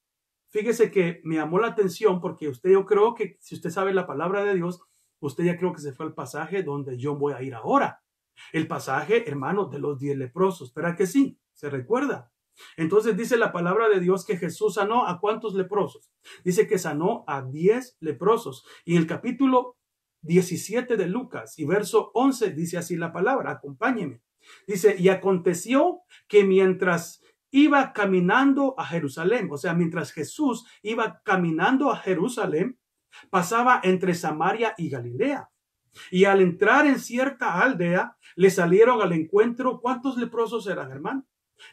fíjese que me llamó la atención porque yo creo que si usted sabe la palabra de Dios, usted ya creo que se fue al pasaje donde yo voy a ir ahora. El pasaje, hermano, de los 10 leprosos. ¿Verdad que sí? ¿Se recuerda? Entonces dice la palabra de Dios que Jesús sanó ¿a cuántos leprosos? Dice que sanó a 10 leprosos. Y en el capítulo 17 de Lucas y verso 11 dice así la palabra, acompáñeme. Dice, y aconteció que mientras iba caminando a Jerusalén, o sea, mientras Jesús iba caminando a Jerusalén, pasaba entre Samaria y Galilea. Y al entrar en cierta aldea, le salieron al encuentro, ¿cuántos leprosos eran, hermano?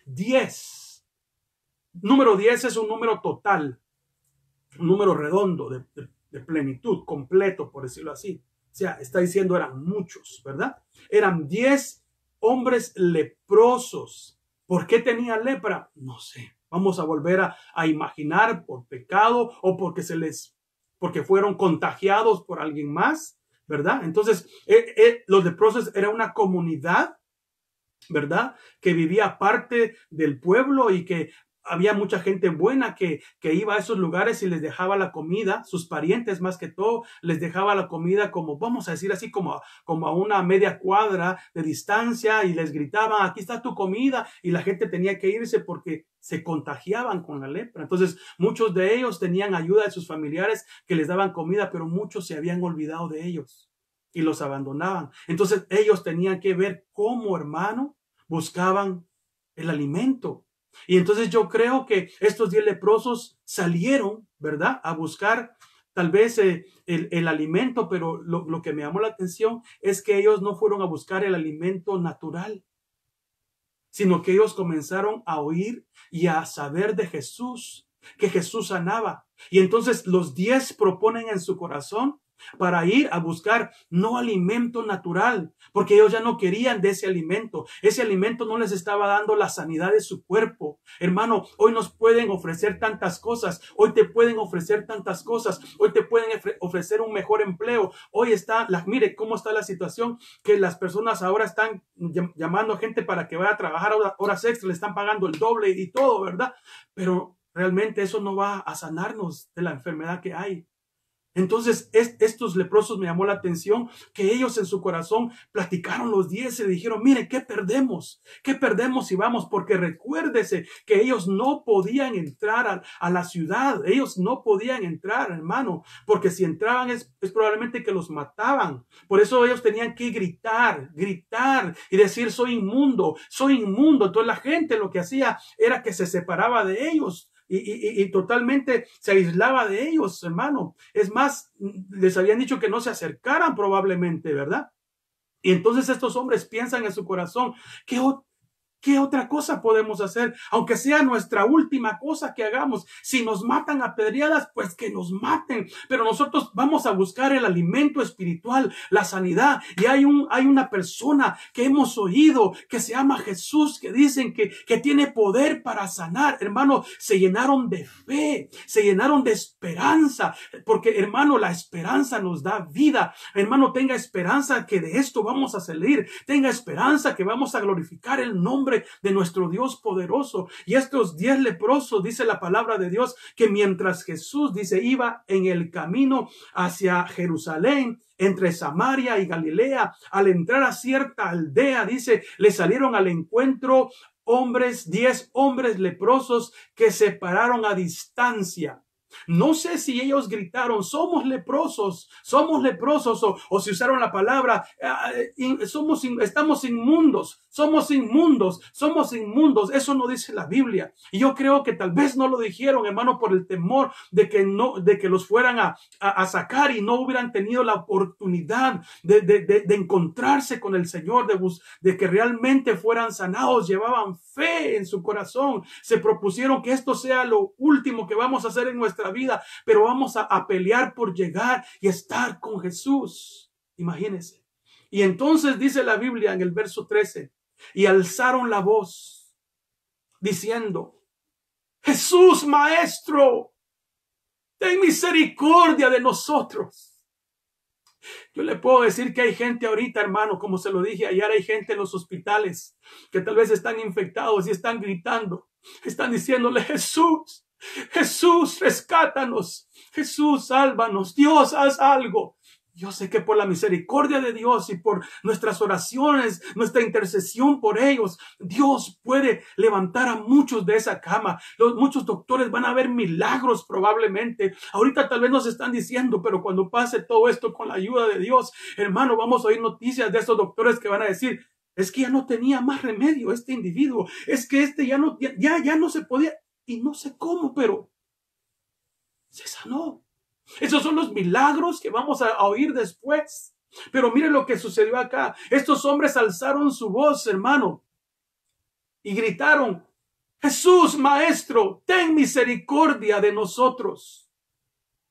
10. Número 10 es un número total, un número redondo de plenitud, completo, por decirlo así. O sea, está diciendo eran muchos, ¿verdad? Eran 10 hombres leprosos. ¿Por qué tenía lepra? No sé. Vamos a volver a imaginar por pecado o porque fueron contagiados por alguien más, ¿verdad? Entonces, los leprosos era una comunidad, ¿verdad? Que vivía aparte del pueblo y que había mucha gente buena que iba a esos lugares y les dejaba la comida, sus parientes más que todo, les dejaba la comida como, vamos a decir así, como a una media cuadra de distancia y les gritaban, aquí está tu comida, y la gente tenía que irse porque se contagiaban con la lepra. Entonces, muchos de ellos tenían ayuda de sus familiares que les daban comida, pero muchos se habían olvidado de ellos y los abandonaban. Entonces, ellos tenían que ver cómo, hermano, buscaban el alimento. Y entonces yo creo que estos 10 leprosos salieron, ¿verdad? A buscar tal vez el alimento, pero lo que me llamó la atención es que ellos no fueron a buscar el alimento natural, sino que ellos comenzaron a oír y a saber de Jesús, que Jesús sanaba. Y entonces los 10 proponen en su corazón para ir a buscar no alimento natural, porque ellos ya no querían de ese alimento. Ese alimento no les estaba dando la sanidad de su cuerpo. Hermano, hoy nos pueden ofrecer tantas cosas. Hoy te pueden ofrecer tantas cosas. Hoy te pueden ofrecer un mejor empleo. Hoy mire cómo está la situación, que las personas ahora están llamando a gente para que vaya a trabajar horas extras, le están pagando el doble y todo, ¿verdad? Pero realmente eso no va a sanarnos de la enfermedad que hay. Entonces, estos leprosos me llamó la atención que ellos en su corazón platicaron los 10 y le dijeron, mire, ¿qué perdemos? ¿Qué perdemos si vamos? Porque recuérdese que ellos no podían entrar a la ciudad. Ellos no podían entrar, hermano, porque si entraban es probablemente que los mataban. Por eso ellos tenían que gritar y decir, soy inmundo, soy inmundo. Entonces la gente lo que hacía era que se separaba de ellos. Y totalmente se aislaba de ellos, hermano. Es más, les habían dicho que no se acercaran probablemente, ¿verdad? Y entonces estos hombres piensan en su corazón, ¿Qué otra cosa podemos hacer? Aunque sea nuestra última cosa que hagamos. Si nos matan a pedreadas, pues que nos maten. Pero nosotros vamos a buscar el alimento espiritual, la sanidad. Y hay una persona que hemos oído que se llama Jesús, que dicen que tiene poder para sanar. Hermano, se llenaron de fe, se llenaron de esperanza. Porque, hermano, la esperanza nos da vida. Hermano, tenga esperanza que de esto vamos a salir. Tenga esperanza que vamos a glorificar el nombre de nuestro Dios poderoso. Y estos 10 leprosos, dice la palabra de Dios, que mientras Jesús, dice, iba en el camino hacia Jerusalén, entre Samaria y Galilea, al entrar a cierta aldea, dice, le salieron al encuentro 10 hombres leprosos que se pararon a distancia. No sé si ellos gritaron, somos leprosos, o si usaron la palabra, estamos inmundos, somos inmundos. Eso no dice la Biblia. Y yo creo que tal vez no lo dijeron, hermano, por el temor de que los fueran a sacar y no hubieran tenido la oportunidad de encontrarse con el Señor, de que realmente fueran sanados. Llevaban fe en su corazón, se propusieron que esto sea lo último que vamos a hacer en nuestra vida, pero vamos a pelear por llegar y estar con Jesús. Imagínense. Y entonces dice la Biblia en el verso 13, y alzaron la voz diciendo, Jesús, Maestro, ten misericordia de nosotros. Yo le puedo decir que hay gente ahorita, hermano, como se lo dije ayer, hay gente en los hospitales que tal vez están infectados y están gritando, están diciéndole, Jesús, Jesús, rescátanos, Jesús, sálvanos, Dios, haz algo. Yo sé que por la misericordia de Dios y por nuestras oraciones, nuestra intercesión por ellos, Dios puede levantar a muchos de esa cama. Muchos doctores van a ver milagros probablemente. Ahorita tal vez nos están diciendo, pero cuando pase todo esto con la ayuda de Dios, hermano, vamos a oír noticias de esos doctores que van a decir, es que ya no tenía más remedio este individuo, es que ya no se podía, y no sé cómo, pero se sanó. Esos son los milagros que vamos a oír después. Pero mire lo que sucedió acá. Estos hombres alzaron su voz, hermano, y gritaron, Jesús, Maestro, ten misericordia de nosotros.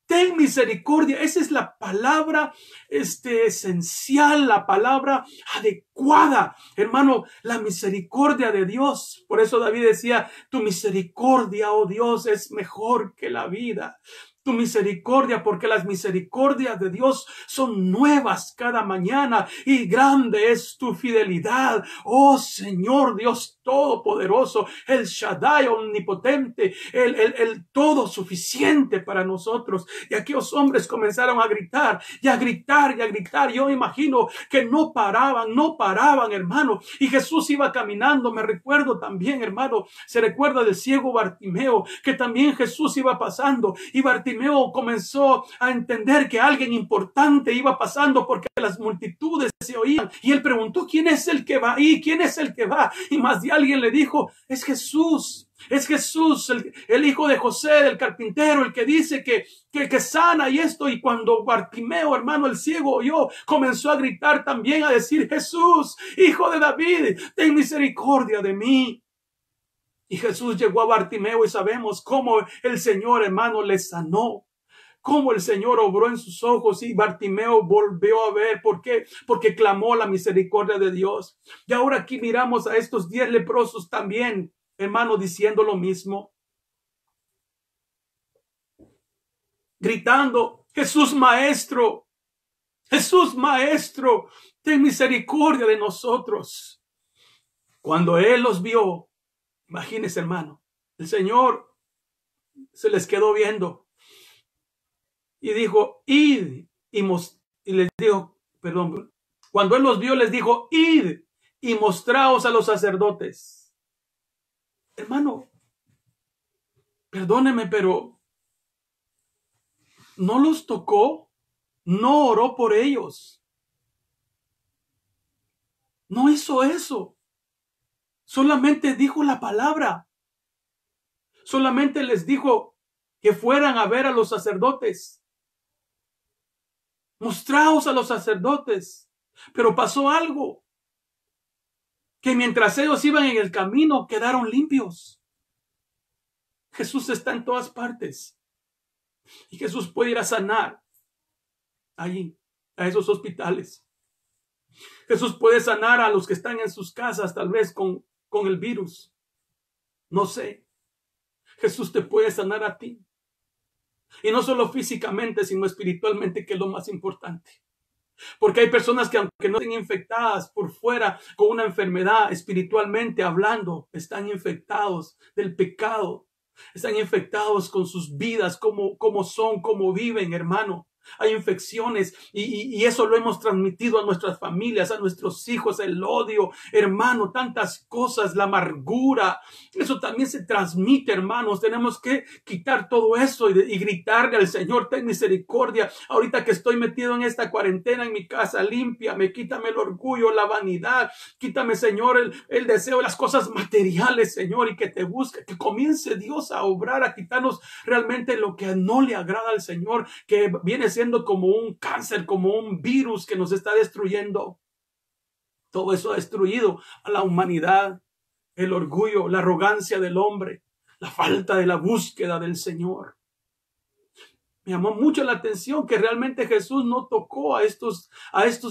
Ten misericordia. Esa es la palabra esencial, la palabra adecuada. Hermano, la misericordia de Dios. Por eso David decía, tu misericordia, oh Dios, es mejor que la vida. Tu misericordia, porque las misericordias de Dios son nuevas cada mañana y grande es tu fidelidad. Oh Señor Dios Todopoderoso, el Shaddai omnipotente, el todo suficiente para nosotros. Y aquellos hombres comenzaron a gritar y a gritar y a gritar. Yo imagino que no paraban, hermano. Y Jesús iba caminando. Me recuerdo también, hermano, se recuerda del ciego Bartimeo, que también Jesús iba pasando y Bartimeo comenzó a entender que alguien importante iba pasando porque las multitudes se oían. Y él preguntó, ¿quién es el que va ahí? ¿Quién es el que va? Y más de alguien le dijo, es Jesús. Es Jesús, el hijo de José, del carpintero, el que dice que sana y esto. Y cuando Bartimeo, hermano, el ciego oyó, comenzó a gritar también, a decir, Jesús, hijo de David, ten misericordia de mí. Y Jesús llegó a Bartimeo y sabemos cómo el Señor, hermano, le sanó. Cómo el Señor obró en sus ojos y Bartimeo volvió a ver. ¿Por qué? Porque clamó la misericordia de Dios. Y ahora aquí miramos a estos 10 leprosos también, hermano, diciendo lo mismo. Gritando, Jesús Maestro, ten misericordia de nosotros. Cuando Él los vio, imagínense, hermano, el Señor se les quedó viendo y dijo, id, y les dijo, perdón, cuando Él los vio, les dijo, id y mostraos a los sacerdotes. Hermano, perdóneme, pero no los tocó, no oró por ellos, no hizo eso. Solamente dijo la palabra. Solamente les dijo que fueran a ver a los sacerdotes. Mostraos a los sacerdotes. Pero pasó algo. que mientras ellos iban en el camino quedaron limpios. Jesús está en todas partes. Y Jesús puede ir a sanar allí, a esos hospitales. Jesús puede sanar a los que están en sus casas, tal vez con el virus. No sé. Jesús te puede sanar a ti. Y no solo físicamente, sino espiritualmente, que es lo más importante. Porque hay personas que aunque no estén infectadas por fuera con una enfermedad, espiritualmente hablando, están infectados del pecado. Están infectados con sus vidas, cómo son, cómo viven, hermano. Hay infecciones y eso lo hemos transmitido a nuestras familias, a nuestros hijos, el odio, hermano, tantas cosas, la amargura. Eso también se transmite, hermanos. Tenemos que quitar todo eso y gritarle al Señor, ten misericordia. Ahorita que estoy metido en esta cuarentena en mi casa, límpiame, quítame el orgullo, la vanidad. Quítame, Señor, el deseo de las cosas materiales, Señor, y que te busque, que comience Dios a obrar, a quitarnos realmente lo que no le agrada al Señor, que viene siendo como un cáncer, como un virus que nos está destruyendo. Todo eso ha destruido a la humanidad, el orgullo, la arrogancia del hombre, la falta de la búsqueda del Señor. Me llamó mucho la atención que realmente Jesús no tocó a estos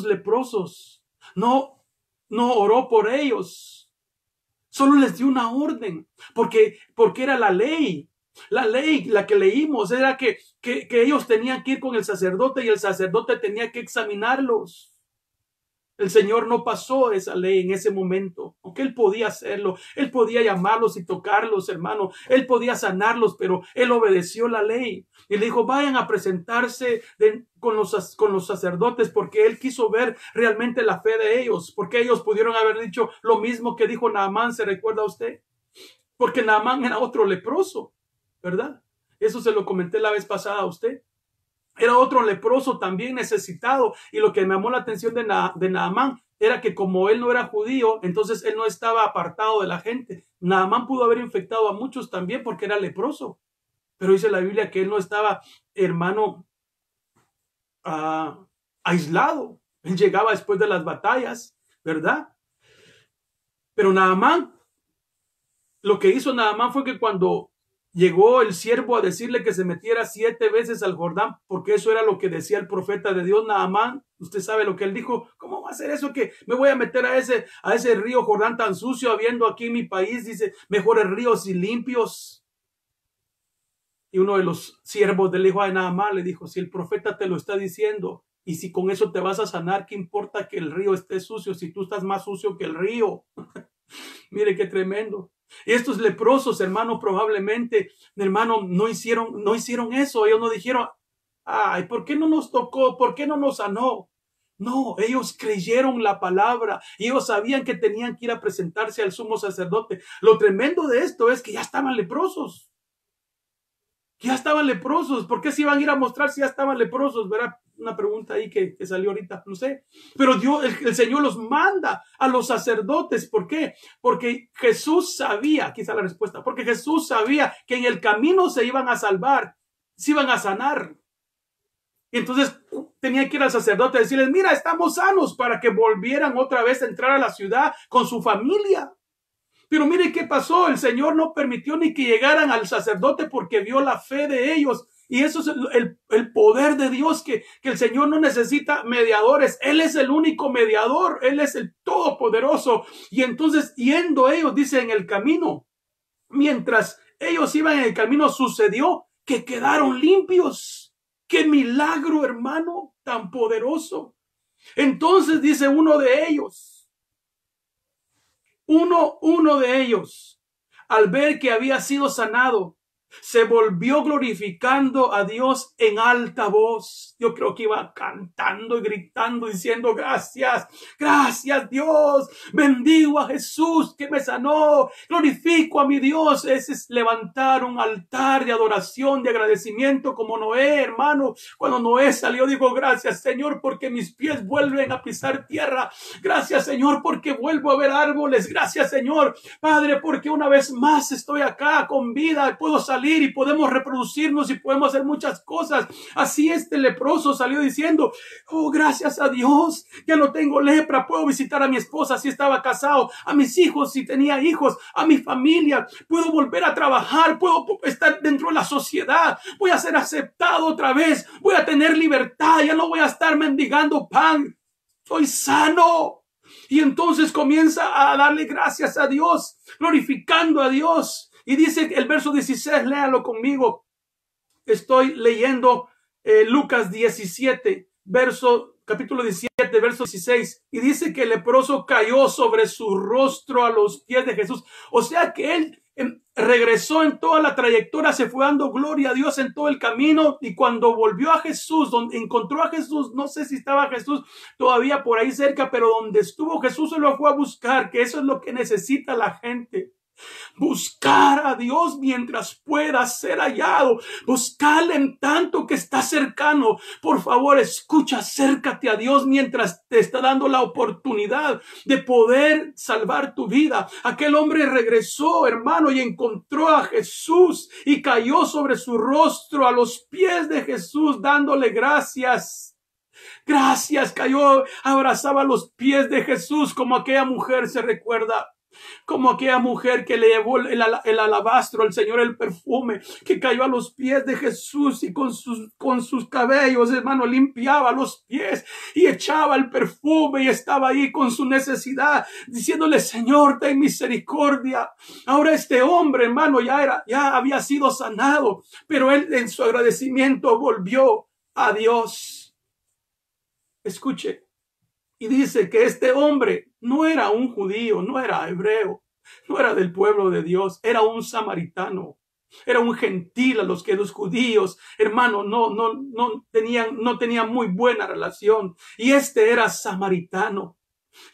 leprosos, no oró por ellos, solo les dio una orden, porque era la ley. La ley, la que leímos, era que ellos tenían que ir con el sacerdote y el sacerdote tenía que examinarlos. El Señor no pasó esa ley en ese momento, aunque Él podía hacerlo. Él podía llamarlos y tocarlos, hermano. Él podía sanarlos, pero Él obedeció la ley. Y le dijo, vayan a presentarse con los sacerdotes, porque Él quiso ver realmente la fe de ellos. Porque ellos pudieron haber dicho lo mismo que dijo Naamán, ¿se recuerda usted? Porque Naamán era otro leproso, ¿verdad? Eso se lo comenté la vez pasada a usted. Era otro leproso también necesitado. Y lo que me llamó la atención de Naamán era que como él no era judío, entonces él no estaba apartado de la gente. Naamán pudo haber infectado a muchos también porque era leproso. Pero dice la Biblia que él no estaba, hermano, aislado. Él llegaba después de las batallas, ¿verdad? Pero Naamán, lo que hizo Naamán fue que cuando llegó el siervo a decirle que se metiera 7 veces al Jordán, porque eso era lo que decía el profeta de Dios, Naamán, usted sabe lo que él dijo, ¿cómo va a ser eso que me voy a meter a ese río Jordán tan sucio, habiendo aquí en mi país, dice, mejores ríos y limpios? Y uno de los siervos del hijo de Naamán le dijo, si el profeta te lo está diciendo, y si con eso te vas a sanar, ¿qué importa que el río esté sucio si tú estás más sucio que el río? Mire qué tremendo. Y estos leprosos, hermano, probablemente, hermano, no hicieron eso. Ellos no dijeron, ay, ¿por qué no nos tocó? ¿Por qué no nos sanó? No, ellos creyeron la palabra y ellos sabían que tenían que ir a presentarse al sumo sacerdote. Lo tremendo de esto es que ya estaban leprosos. Ya estaban leprosos. ¿Por qué se iban a ir a mostrar si ya estaban leprosos? Verá, una pregunta ahí que salió ahorita, no sé. Pero Dios, el Señor los manda a los sacerdotes. ¿Por qué? Porque Jesús sabía, aquí está la respuesta, porque Jesús sabía que en el camino se iban a salvar, se iban a sanar. Y entonces tenía que ir al sacerdote a decirles, mira, estamos sanos, para que volvieran otra vez a entrar a la ciudad con su familia. Pero mire qué pasó, el Señor no permitió ni que llegaran al sacerdote porque vio la fe de ellos. Y eso es el poder de Dios, que el Señor no necesita mediadores. Él es el único mediador, Él es el todopoderoso. Y entonces, yendo ellos, dice, en el camino, mientras ellos iban en el camino, sucedió que quedaron limpios. ¡Qué milagro, hermano, tan poderoso! Entonces dice uno de ellos, al ver que había sido sanado, se volvió glorificando a Dios en alta voz. Yo creo que iba cantando y gritando, diciendo, gracias, gracias Dios, bendigo a Jesús que me sanó, glorifico a mi Dios. Ese es levantar un altar de adoración, de agradecimiento, como Noé, hermano. Cuando Noé salió, dijo, gracias Señor, porque mis pies vuelven a pisar tierra. Gracias Señor, porque vuelvo a ver árboles. Gracias Señor, Padre, porque una vez más estoy acá con vida y puedo salir salir y podemos reproducirnos y podemos hacer muchas cosas. Así este leproso salió diciendo, oh, gracias a Dios, ya no tengo lepra, puedo visitar a mi esposa si estaba casado, a mis hijos si tenía hijos, a mi familia, puedo volver a trabajar, puedo estar dentro de la sociedad, voy a ser aceptado otra vez, voy a tener libertad, ya no voy a estar mendigando pan, soy sano. Y entonces comienza a darle gracias a Dios, glorificando a Dios. Y dice el verso 16, léalo conmigo. Estoy leyendo Lucas 17, capítulo 17, verso 16. Y dice que el leproso cayó sobre su rostro a los pies de Jesús. O sea que él regresó en toda la trayectoria, se fue dando gloria a Dios en todo el camino, y cuando volvió a Jesús, donde encontró a Jesús, no sé si estaba Jesús todavía por ahí cerca, pero donde estuvo Jesús se lo fue a buscar, que eso es lo que necesita la gente. Buscar a Dios mientras pueda ser hallado. Buscarle en tanto que está cercano. Por favor, escucha, acércate a Dios mientras te está dando la oportunidad de poder salvar tu vida. Aquel hombre regresó, hermano, y encontró a Jesús y cayó sobre su rostro a los pies de Jesús, dándole gracias. Gracias, cayó, abrazaba los pies de Jesús, como aquella mujer se recuerda. Como aquella mujer que le llevó el alabastro al Señor, el perfume, que cayó a los pies de Jesús y con sus cabellos, hermano, limpiaba los pies y echaba el perfume y estaba ahí con su necesidad, diciéndole, Señor, ten misericordia. Ahora este hombre, hermano, ya había sido sanado, pero él en su agradecimiento volvió a Dios. Escuche. Y dice que este hombre no era un judío, no era hebreo, no era del pueblo de Dios, era un samaritano, era un gentil a los que los judíos, hermano, no tenían muy buena relación. Y este era samaritano.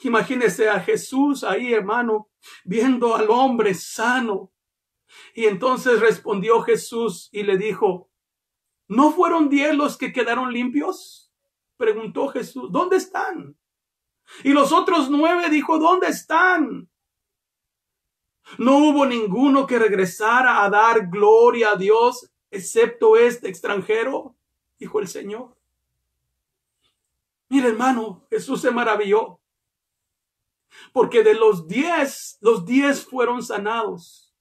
Imagínese a Jesús ahí, hermano, viendo al hombre sano. Y entonces respondió Jesús y le dijo, ¿no fueron 10 los que quedaron limpios? Preguntó Jesús, ¿dónde están? Y los otros 9, dijo, ¿dónde están? No hubo ninguno que regresara a dar gloria a Dios, excepto este extranjero, dijo el Señor. Mira, hermano, Jesús se maravilló, porque de los 10 fueron sanados.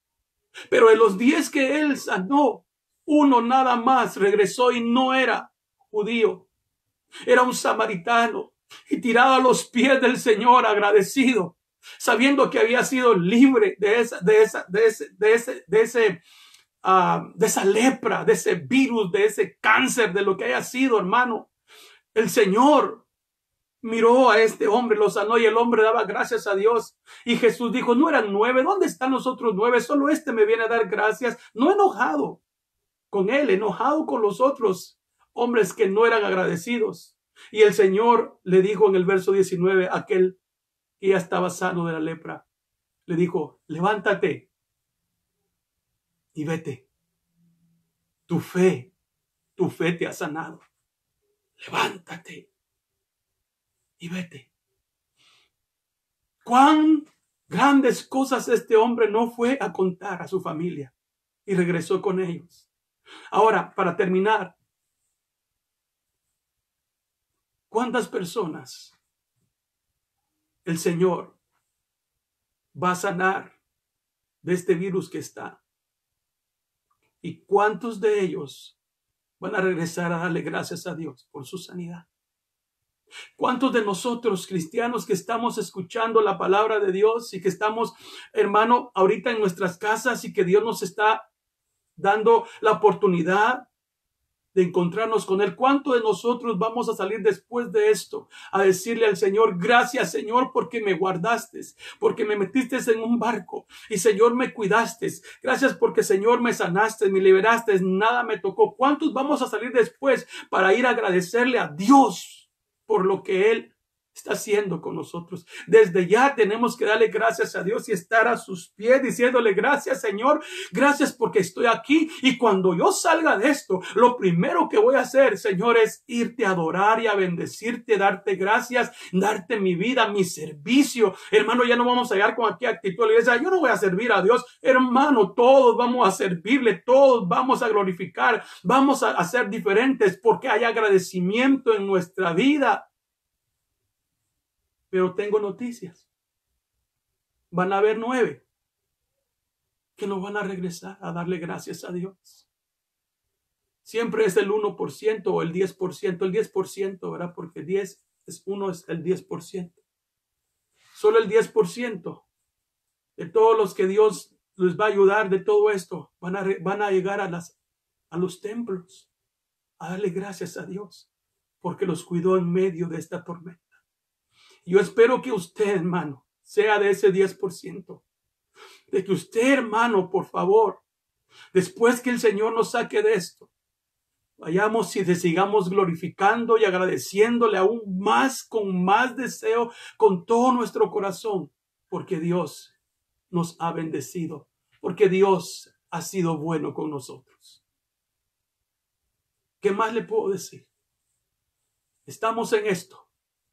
Pero de los 10 que él sanó, uno nada más regresó y no era judío, era un samaritano. Y tirado a los pies del Señor, agradecido, sabiendo que había sido libre de esa lepra, de ese virus, de ese cáncer, de lo que haya sido, hermano. El Señor miró a este hombre, lo sanó, y el hombre daba gracias a Dios. Y Jesús dijo, no eran 9, ¿dónde están los otros 9? Solo este me viene a dar gracias. No enojado con él, enojado con los otros hombres que no eran agradecidos. Y el Señor le dijo en el verso 19, aquel que ya estaba sano de la lepra, le dijo, levántate y vete. Tu fe te ha sanado. Levántate y vete. Cuán grandes cosas este hombre no fue a contar a su familia y regresó con ellos. Ahora, para terminar, ¿cuántas personas el Señor va a sanar de este virus que está? ¿Y cuántos de ellos van a regresar a darle gracias a Dios por su sanidad? ¿Cuántos de nosotros cristianos que estamos escuchando la palabra de Dios y que estamos, hermano, ahorita en nuestras casas y que Dios nos está dando la oportunidad de encontrarnos con Él? ¿Cuánto de nosotros vamos a salir después de esto a decirle al Señor, gracias Señor porque me guardaste, porque me metiste en un barco y Señor me cuidaste, gracias porque Señor me sanaste, me liberaste, nada me tocó? ¿Cuántos vamos a salir después para ir a agradecerle a Dios por lo que Él está haciendo con nosotros. Desde ya tenemos que darle gracias a Dios y estar a sus pies diciéndole gracias, Señor, gracias porque estoy aquí. Y cuando yo salga de esto, lo primero que voy a hacer, Señor, es irte a adorar y a bendecirte, darte gracias, darte mi vida, mi servicio. Hermano, ya no vamos a llegar con aquí actitud a la iglesia. Yo no voy a servir a Dios. Hermano, todos vamos a servirle, todos vamos a glorificar, vamos a ser diferentes porque hay agradecimiento en nuestra vida. Pero tengo noticias. Van a haber 9 que no van a regresar a darle gracias a Dios. Siempre es el 1% o el 10%. El 10%, ¿verdad? Porque 10 es 1, es el 10%. Solo el 10% de todos los que Dios les va a ayudar de todo esto van a llegar a los templos a darle gracias a Dios porque los cuidó en medio de esta tormenta. Yo espero que usted, hermano, sea de ese 10%. De que usted, hermano, por favor, después que el Señor nos saque de esto, vayamos y sigamos glorificando y agradeciéndole aún más, con más deseo, con todo nuestro corazón, porque Dios nos ha bendecido, porque Dios ha sido bueno con nosotros. ¿Qué más le puedo decir? Estamos en esto.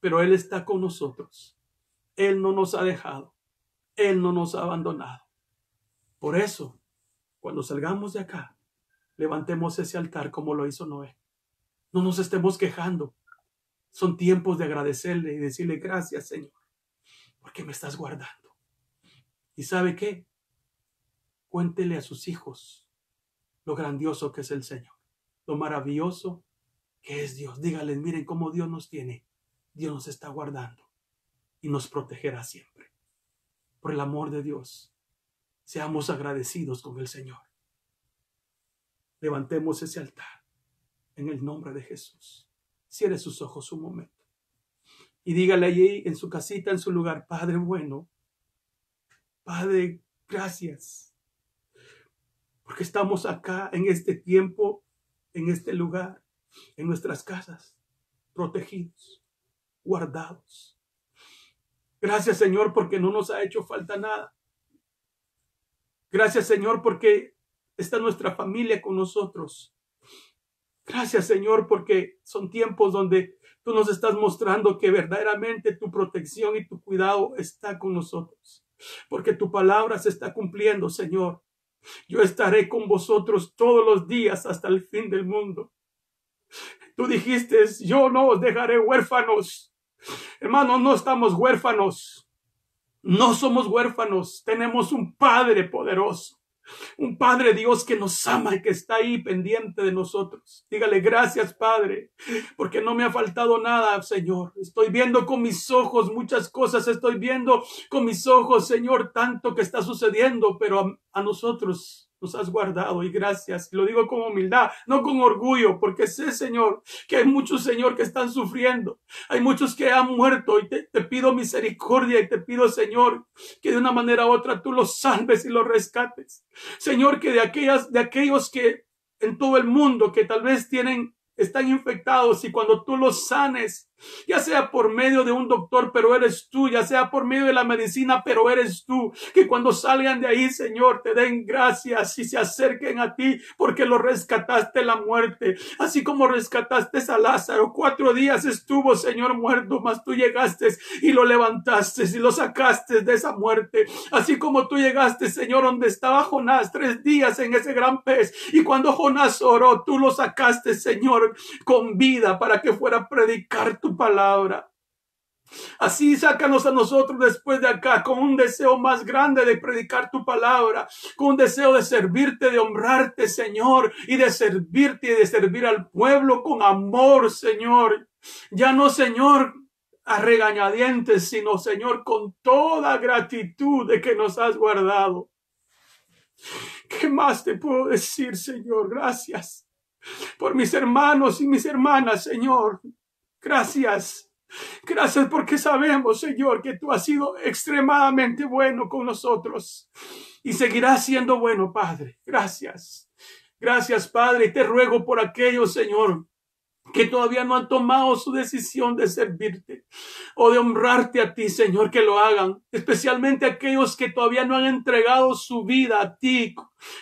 Pero Él está con nosotros. Él no nos ha dejado. Él no nos ha abandonado. Por eso, cuando salgamos de acá, levantemos ese altar como lo hizo Noé. No nos estemos quejando. Son tiempos de agradecerle y decirle gracias, Señor, porque me estás guardando. ¿Y sabe qué? Cuéntele a sus hijos lo grandioso que es el Señor, lo maravilloso que es Dios. Dígales, miren cómo Dios nos tiene. Dios nos está guardando y nos protegerá siempre. Por el amor de Dios, seamos agradecidos con el Señor. Levantemos ese altar en el nombre de Jesús. Cierre sus ojos un momento y dígale allí en su casita, en su lugar: Padre bueno, Padre, gracias, porque estamos acá en este tiempo, en este lugar, en nuestras casas, protegidos, guardados. Gracias, Señor, porque no nos ha hecho falta nada. Gracias, Señor, porque está nuestra familia con nosotros. Gracias, Señor, porque son tiempos donde tú nos estás mostrando que verdaderamente tu protección y tu cuidado está con nosotros. Porque tu palabra se está cumpliendo, Señor. Yo estaré con vosotros todos los días hasta el fin del mundo. Tú dijiste, yo no os dejaré huérfanos. Hermanos, no estamos huérfanos. No somos huérfanos. Tenemos un Padre poderoso. Un Padre Dios que nos ama y que está ahí pendiente de nosotros. Dígale gracias, Padre, porque no me ha faltado nada, Señor. Estoy viendo con mis ojos muchas cosas. Estoy viendo con mis ojos, Señor, tanto que está sucediendo, pero a nosotros nos has guardado y gracias. Lo digo con humildad, no con orgullo, porque sé, Señor, que hay muchos, Señor, que están sufriendo. Hay muchos que han muerto y te pido misericordia y te pido, Señor, que de una manera u otra tú los salves y los rescates. Señor, que de aquellos que en todo el mundo que tal vez están infectados y cuando tú los sanes, ya sea por medio de un doctor, pero eres tú, ya sea por medio de la medicina, pero eres tú, que cuando salgan de ahí, Señor, te den gracias y se acerquen a ti, porque lo rescataste de la muerte, así como rescataste a Lázaro. 4 días estuvo, Señor, muerto, mas tú llegaste y lo levantaste y lo sacaste de esa muerte, así como tú llegaste, Señor, donde estaba Jonás 3 días en ese gran pez, y cuando Jonás oró, tú lo sacaste, Señor, con vida para que fuera a predicar tu palabra. Así sácanos a nosotros después de acá con un deseo más grande de predicar tu palabra, con un deseo de servirte, de honrarte, Señor, y de servirte y de servir al pueblo con amor, Señor. Ya no, Señor, a regañadientes, sino, Señor, con toda gratitud de que nos has guardado. ¿Qué más te puedo decir, Señor? Gracias por mis hermanos y mis hermanas, Señor. Gracias. Gracias porque sabemos, Señor, que tú has sido extremadamente bueno con nosotros y seguirás siendo bueno, Padre. Gracias. Gracias, Padre. Y te ruego por aquellos, Señor, que todavía no han tomado su decisión de servirte o de honrarte a ti, Señor, que lo hagan. Especialmente aquellos que todavía no han entregado su vida a ti,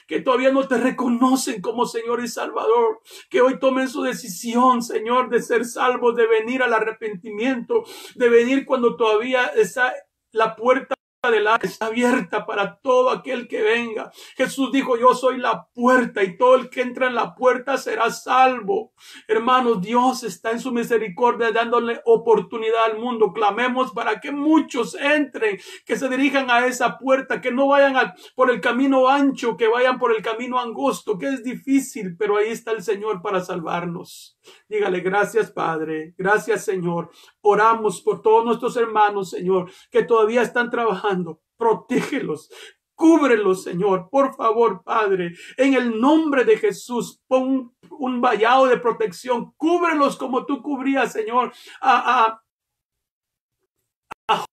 que todavía no te reconocen como Señor y Salvador, que hoy tomen su decisión, Señor, de ser salvos, de venir al arrepentimiento, de venir cuando todavía está la puerta del arca está abierta para todo aquel que venga. Jesús dijo, yo soy la puerta y todo el que entra en la puerta será salvo. Hermanos, Dios está en su misericordia dándole oportunidad al mundo. Clamemos para que muchos entren, que se dirijan a esa puerta, que no vayan por el camino ancho, que vayan por el camino angosto, que es difícil, pero ahí está el Señor para salvarnos. Dígale, gracias Padre, gracias Señor. Oramos por todos nuestros hermanos, Señor, que todavía están trabajando. Protégelos, cúbrelos, Señor. Por favor, Padre, en el nombre de Jesús, pon un vallado de protección. Cúbrelos como tú cubrías, Señor, a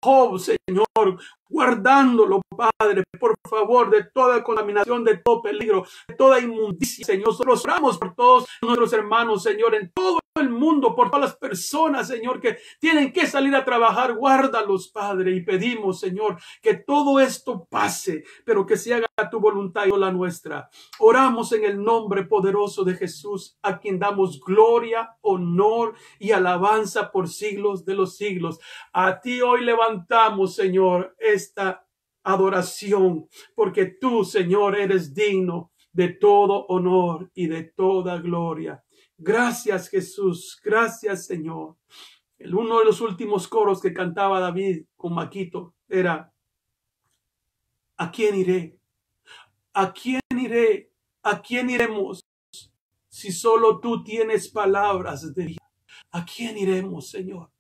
Job, Señor, guardándolo, Padre, por favor, de toda contaminación, de todo peligro, de toda inmundicia, Señor. Nosotros oramos por todos nuestros hermanos, Señor, en todo el mundo, por todas las personas, Señor, que tienen que salir a trabajar. Guárdalos, Padre, y pedimos, Señor, que todo esto pase, pero que se haga tu voluntad y no la nuestra. Oramos en el nombre poderoso de Jesús, a quien damos gloria, honor y alabanza por siglos de los siglos. A ti hoy levantamos, Señor, esta adoración, porque tú, Señor, eres digno de todo honor y de toda gloria. Gracias, Jesús. Gracias, Señor. Uno de los últimos coros que cantaba David con Maquito era: ¿a quién iré? ¿A quién iré? ¿A quién iremos? Si solo tú tienes palabras de vida. ¿A quién iremos, Señor?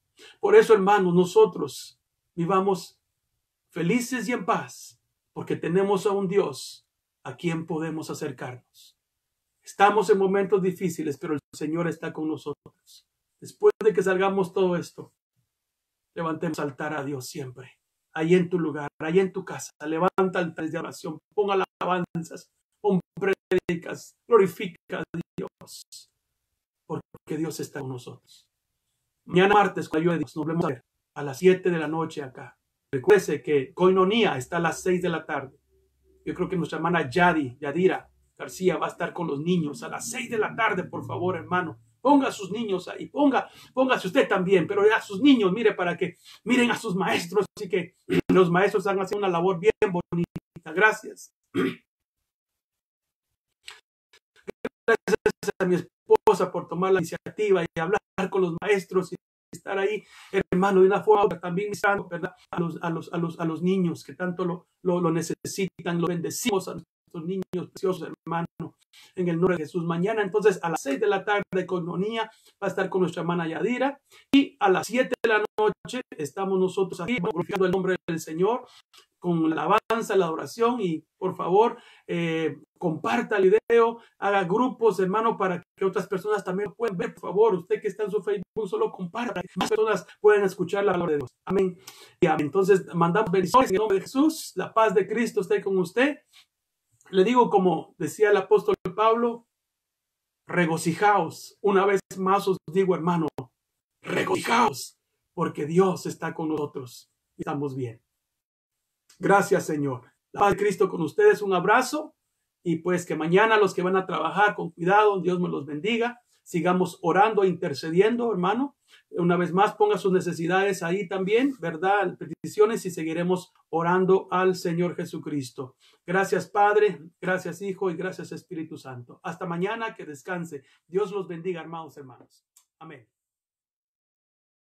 Por eso, hermanos, nosotros vivamos felices y en paz, porque tenemos a un Dios a quien podemos acercarnos. Estamos en momentos difíciles, pero el Señor está con nosotros. Después de que salgamos todo esto, levantemos altar a Dios siempre. Ahí en tu lugar, ahí en tu casa, levanta altares de oración, pon alabanzas, pon prédicas, glorifica a Dios, porque Dios está con nosotros. Mañana martes, con la ayuda de Dios, nos vemos a las 7 de la noche acá. Recuerde que Koinonía está a las 6 de la tarde. Yo creo que nuestra hermana Yadira García va a estar con los niños a las 6 de la tarde, por favor, hermano. Ponga a sus niños ahí, póngase usted también, pero a sus niños, mire, para que miren a sus maestros, así que los maestros han hecho una labor bien bonita. Gracias. Gracias a mi esposa por tomar la iniciativa y hablar con los maestros y estar ahí, hermano, de una forma también, ¿verdad? A los niños que tanto lo necesitan. Lo bendecimos a nuestros niños preciosos, hermano, en el nombre de Jesús. Mañana, entonces, a las 6 de la tarde, Koinonía va a estar con nuestra hermana Yadira, y a las 7 de la noche estamos nosotros aquí glorificando el nombre del Señor con la alabanza, la adoración. Y por favor, comparta el video, haga grupos, hermano, para que otras personas también lo puedan ver. Por favor, usted que está en su Facebook, solo comparta, para que más personas puedan escuchar la palabra de Dios. Amén. Y amén. Entonces, mandamos bendiciones en el nombre de Jesús. La paz de Cristo esté con usted. Le digo, como decía el apóstol Pablo, regocijaos. Una vez más os digo, hermano, regocijaos, porque Dios está con nosotros y estamos bien. Gracias, Señor. La paz de Cristo con ustedes. Un abrazo. Y pues que mañana los que van a trabajar con cuidado, Dios me los bendiga. Sigamos orando e intercediendo, hermano. Una vez más, ponga sus necesidades ahí también, ¿verdad? Peticiones, y seguiremos orando al Señor Jesucristo. Gracias, Padre. Gracias, Hijo, y gracias, Espíritu Santo. Hasta mañana, que descanse. Dios los bendiga, hermanos. Amén.